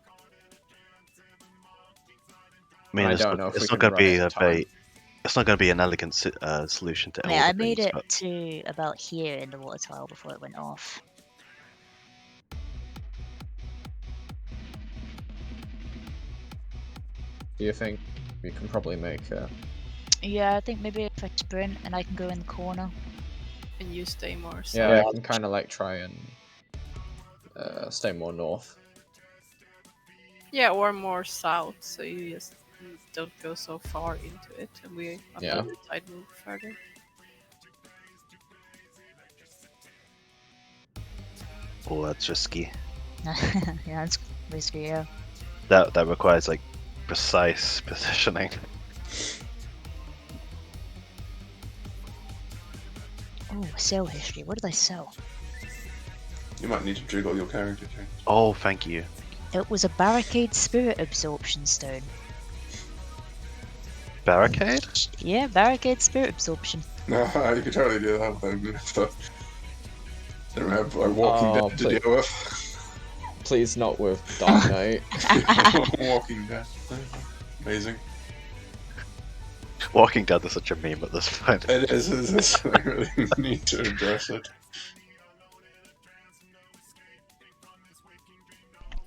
I mean, I it's don't not, know if it's we not can going to run it be in a time. very, it's not going to be an elegant solution to I mean, all I the made things, it but to about here in the water tile before it went off. Do you think we can probably make Yeah, I think maybe if I sprint and I can go in the corner. And you stay more south. Yeah, I can kind of like try and stay more north. Yeah, or more south, so you just don't go so far into it, and we on Yeah. the other side move further. oh, that's risky. Yeah, that's risky, yeah. That requires like precise positioning. Oh, sell history. What did I sell? You might need to jiggle your character change. Oh, thank you. It was a barricade spirit absorption stone. Barricade? Yeah, barricade spirit absorption. No, you could totally do that. They don't have Walking Oh, Dead to please. deal with. Please not with Dark Knight. Walking Dead. Amazing. Walking Dead is such a meme at this point. It is. I really need to address it.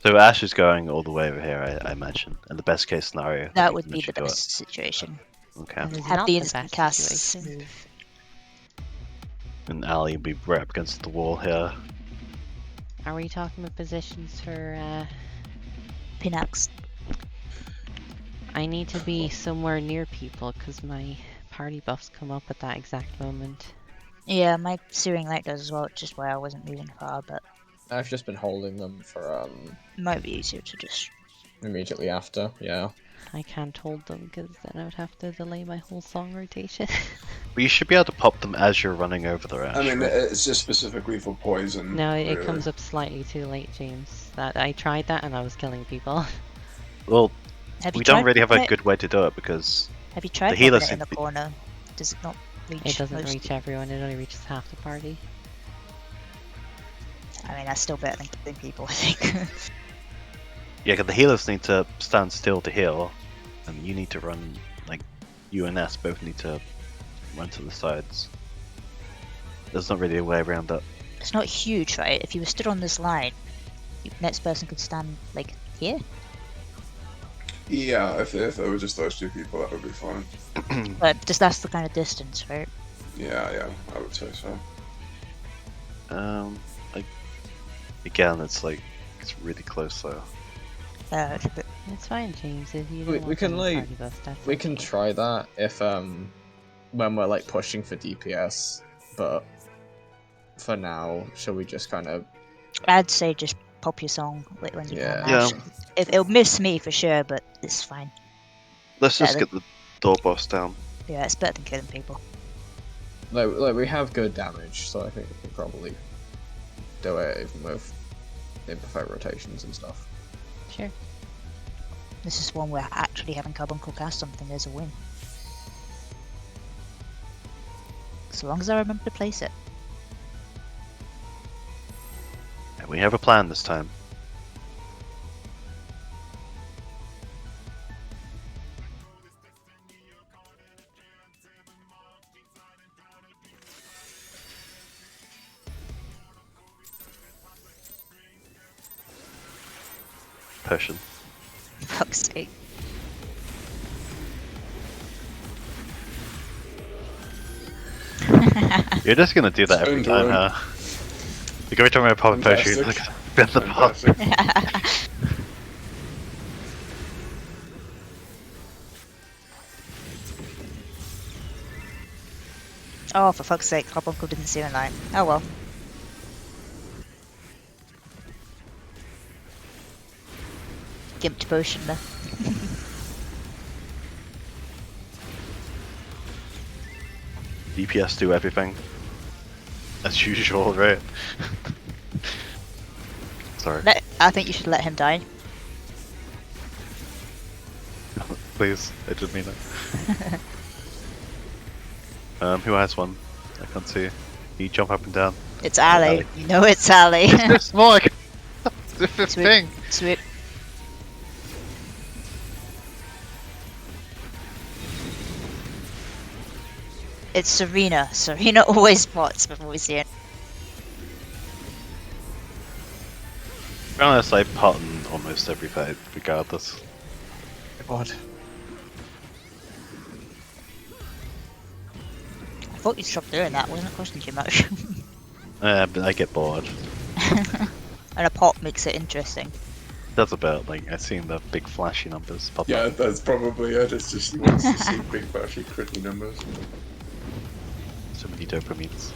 So Ash is going all the way over here, I imagine. In the best case scenario. That you would can be the actually do best situation. it. Okay. It is Have not the the instant best casts situation. move. And Ali will be right up against the wall here. Are we talking about positions for, Pinax. I need to be somewhere near people because my party buffs come up at that exact moment. Yeah, my Searing Light does as well, just where I wasn't moving far, but I've just been holding them for it might be easier to just. immediately after. Yeah. I can't hold them because then I would have to delay my whole song rotation. But you should be able to pop them as you're running over the Ash. I mean, right? it's just specifically for poison. No, it really. comes up slightly too late, James. That I tried that and I was killing people. Well, Have you we don't tried really have a popping it? good way to do it because Have you tried the healer popping it in seems the to be- corner? Does it not reach? It doesn't most- reach everyone, it only reaches half the party. I mean, that's still better than killing people, I think. yeah, 'cause the healers need to stand still to heal, and you need to run. Like you and S both need to run to the sides. There's not really a way around it. It's not huge, right? If you were stood on this line, next person could stand like here. Yeah, if there were just those two people, that would be fine. But just that's the kind of distance, right? Yeah, I would say so. Like again, it's like it's really close though. It's a bit- It's fine, James, if you We- don't we want can, any like- party buffs, that's We can okay. try that if when we're like pushing for DPS, but for now, shall we just kind of I'd say just pop your song like when you Yeah. go Yeah. Ash. It'll miss me for sure, but it's fine. Let's just Yeah, get the door boss down. Yeah, it's better than killing people. like we have good damage, so I think we can probably do it even with imperfect rotations and stuff. Sure. This is one where actually having Carbuncle cast something is a win. So long as I remember to place it. And we have a plan this time. Potion. Fuck's sake. You're just gonna do that every Sounds time, right. huh? Like every time I pop a potion, you're like, Fantastic. bend the boss. Fantastic. Oh, for fuck's sake, Carbuncle didn't see a line. Oh well. Gimped potion there. DPS do everything. As usual, right? Sorry. I think you should let him die. Please, I didn't mean it. Who has one? I can't see. Can you jump up and down? It's Ali. Ali. You know it's Ali. It's small. This Sweet. thing. Sweet. It's Serena. Serena always spots before we see it. To be honest, I pot in almost every fight, regardless. God. I thought you'd stop doing that, wasn't it costing too much? But I get bored. And a pot makes it interesting. That's about like I've seen the big flashy numbers pop Yeah, up. that's probably it. It's just he wants to see big flashy critty numbers. So many dopamines.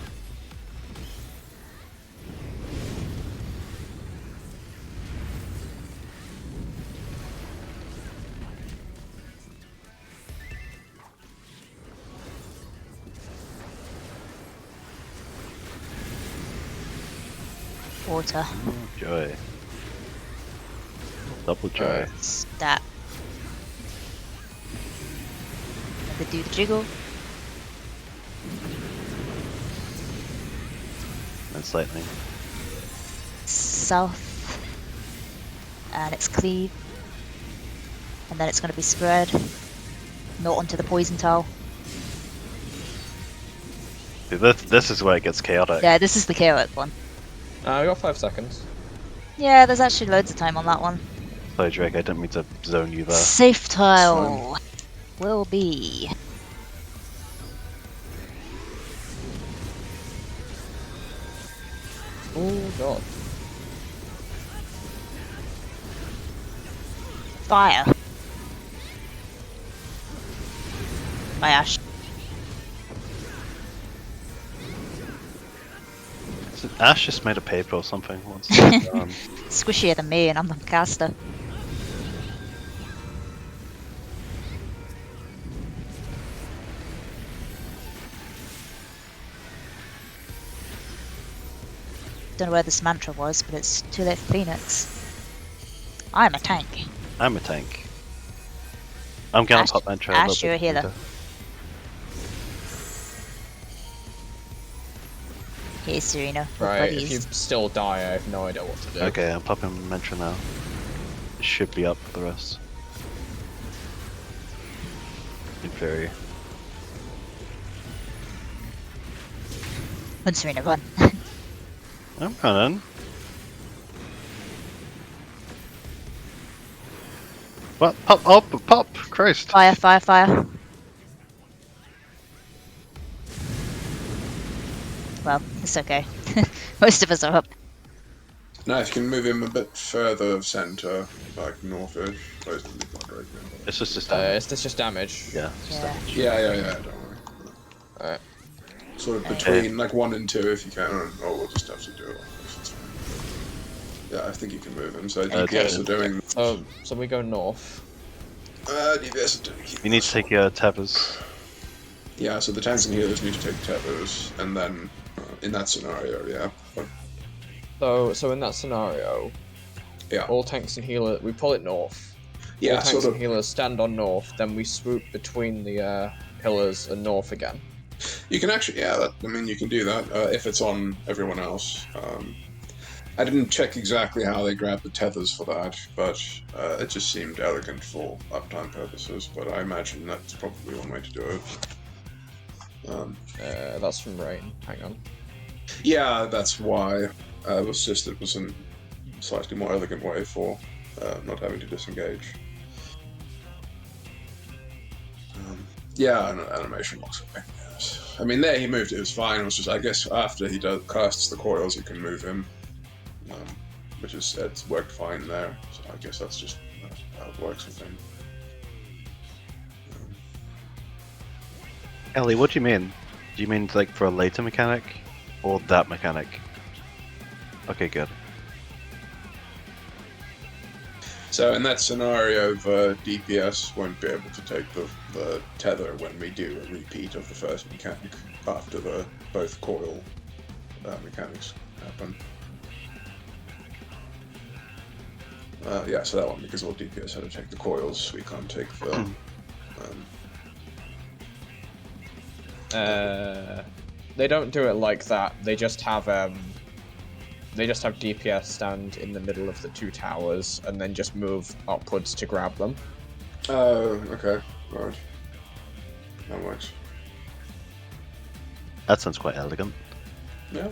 Water. Joy. Double joy. Stat. Never do the jiggle. And slightly. South. And it's cleave. And then it's going to be spread. Not onto the poison towel. See, this is where it gets chaotic. Yeah, this is the chaotic one. I got 5 seconds. Yeah, there's actually loads of time on that one. Sorry, Drake, I didn't mean to zone you there. Safe tile will be. Oh god. Fire. By Ash. Ash just made a paper or something once. Squishier than me, and I'm the caster. Don't know where this mantra was, but it's too late for Phoenix. I'm a tank. I'm a tank. I'm gonna Ash- pop mantra. Ash, you're a healer. later. Okay, Serena. we're Right, buddies. if you still die, I have no idea what to do. Okay, I'm popping mantra now. It should be up for the rest. In theory. Run, Serena, run. I'm running. What? Pop! Oh, pop! Christ! Fire, fire, fire. Well, it's okay. Most of us are up. Now, if you can move him a bit further of centre, like northish. Where's the lead one right now? It's just this time. Is this just damage? Yeah. Just Yeah. damage. Yeah, don't worry. Alright. Sort of between like 1 and 2 if you can. Or we'll just have to do it like this. It's fine. Yeah, I think you can move him. So DPS are doing. So we go north. DPS are doing. You need to take your tethers. Yeah, so the tanks and healers need to take tethers, and then in that scenario, yeah. So in that scenario, Yeah. all tanks and healers, we pull it north. Yeah, all tanks sort and of. healers stand on north, then we swoop between the pillars and north again. You can actually, yeah. You can do that if it's on everyone else. I didn't check exactly how they grabbed the tethers for that, but it just seemed elegant for uptime purposes. But I imagine that's probably one way to do it. That's from Rain. Hang on. Yeah, that's why. It was a slightly more elegant way for not having to disengage. Yeah, animation looks okay. Yes. I mean, there he moved. It was fine. It was just, I guess, after he casts the coils, you can move him, which is it's worked fine there. So I guess that's just how it works with him. Ellie, what do you mean? Do you mean like for a later mechanic, or that mechanic? Okay, good. So in that scenario, the DPS won't be able to take the tether when we do a repeat of the first mechanic after both coil mechanics happen. Yeah, so that one, because all DPS had to take the coils, we can't take the... They don't do it like that. They just have DPS stand in the middle of the two towers and then just move upwards to grab them. Oh, okay, right. That works. That sounds quite elegant. Yeah.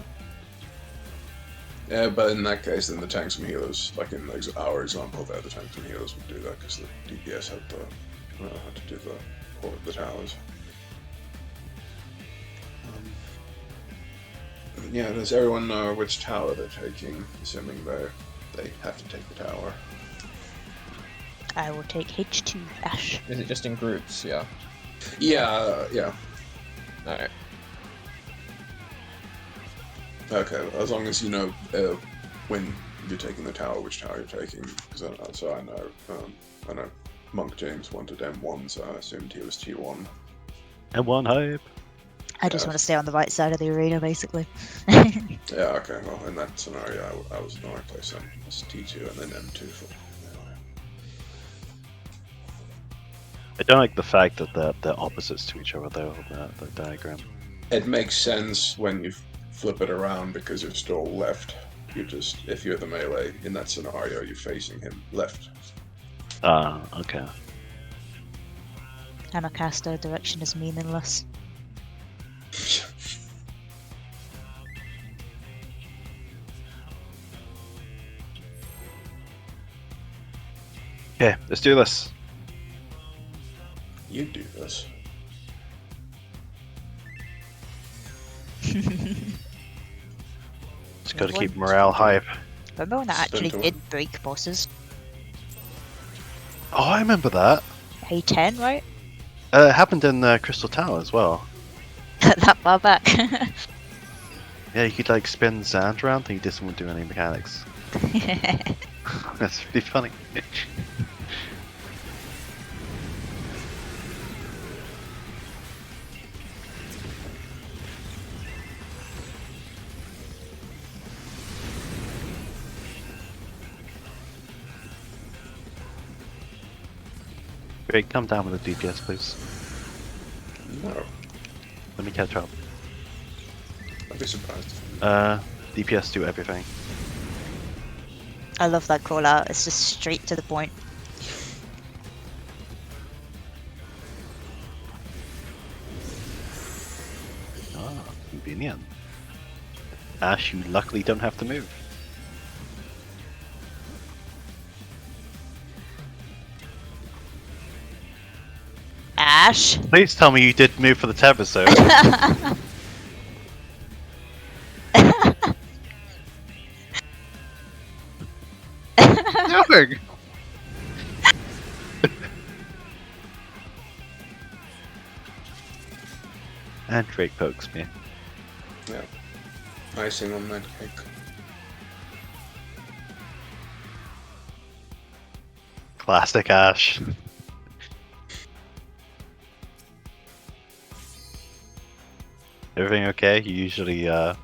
Yeah, but in that case, then the tanks and healers, like in our example there, the tanks and healers would do that because the DPS had to do the towers. Yeah, does everyone know which tower they're taking? Assuming they have to take the tower. I will take H2, Ash. Is it just in groups? Yeah. Yeah. Alright. Okay, as long as you know when you're taking the tower, which tower you're taking, because I know Monk James wanted M1, so I assumed he was T1. M1 hype. I just want to stay on the right side of the arena, basically. Yeah, okay, well, in that scenario, I was in the right place then. It was T2 and then M2 for... I don't like the fact that they're opposites to each other though, the diagram. It makes sense when you flip it around because you're still left. If you're the melee, in that scenario, you're facing him left. Ah, okay. I'm a caster, direction is meaningless. Okay, let's do this. You do this. Just gotta Well, keep like, morale high. Remember when I actually Stun to did break bosses? Oh, I remember that. A10, right? It happened in Crystal Tower as well. That far back. Yeah, you could like spin sand around and you just wouldn't do any mechanics. That's really funny. Great, come down with the DPS, please. No, Let me catch up. I'd be surprised. DPS do everything. I love that call out. It's just straight to the point. Ah, convenient. Ash, you luckily don't have to move. Ash. Please tell me you did move for the Tabasode. No! And Drake pokes me. Yeah. Icing on that cake. Classic Ash. Everything okay? You usually have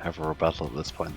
a rebuttal at this point.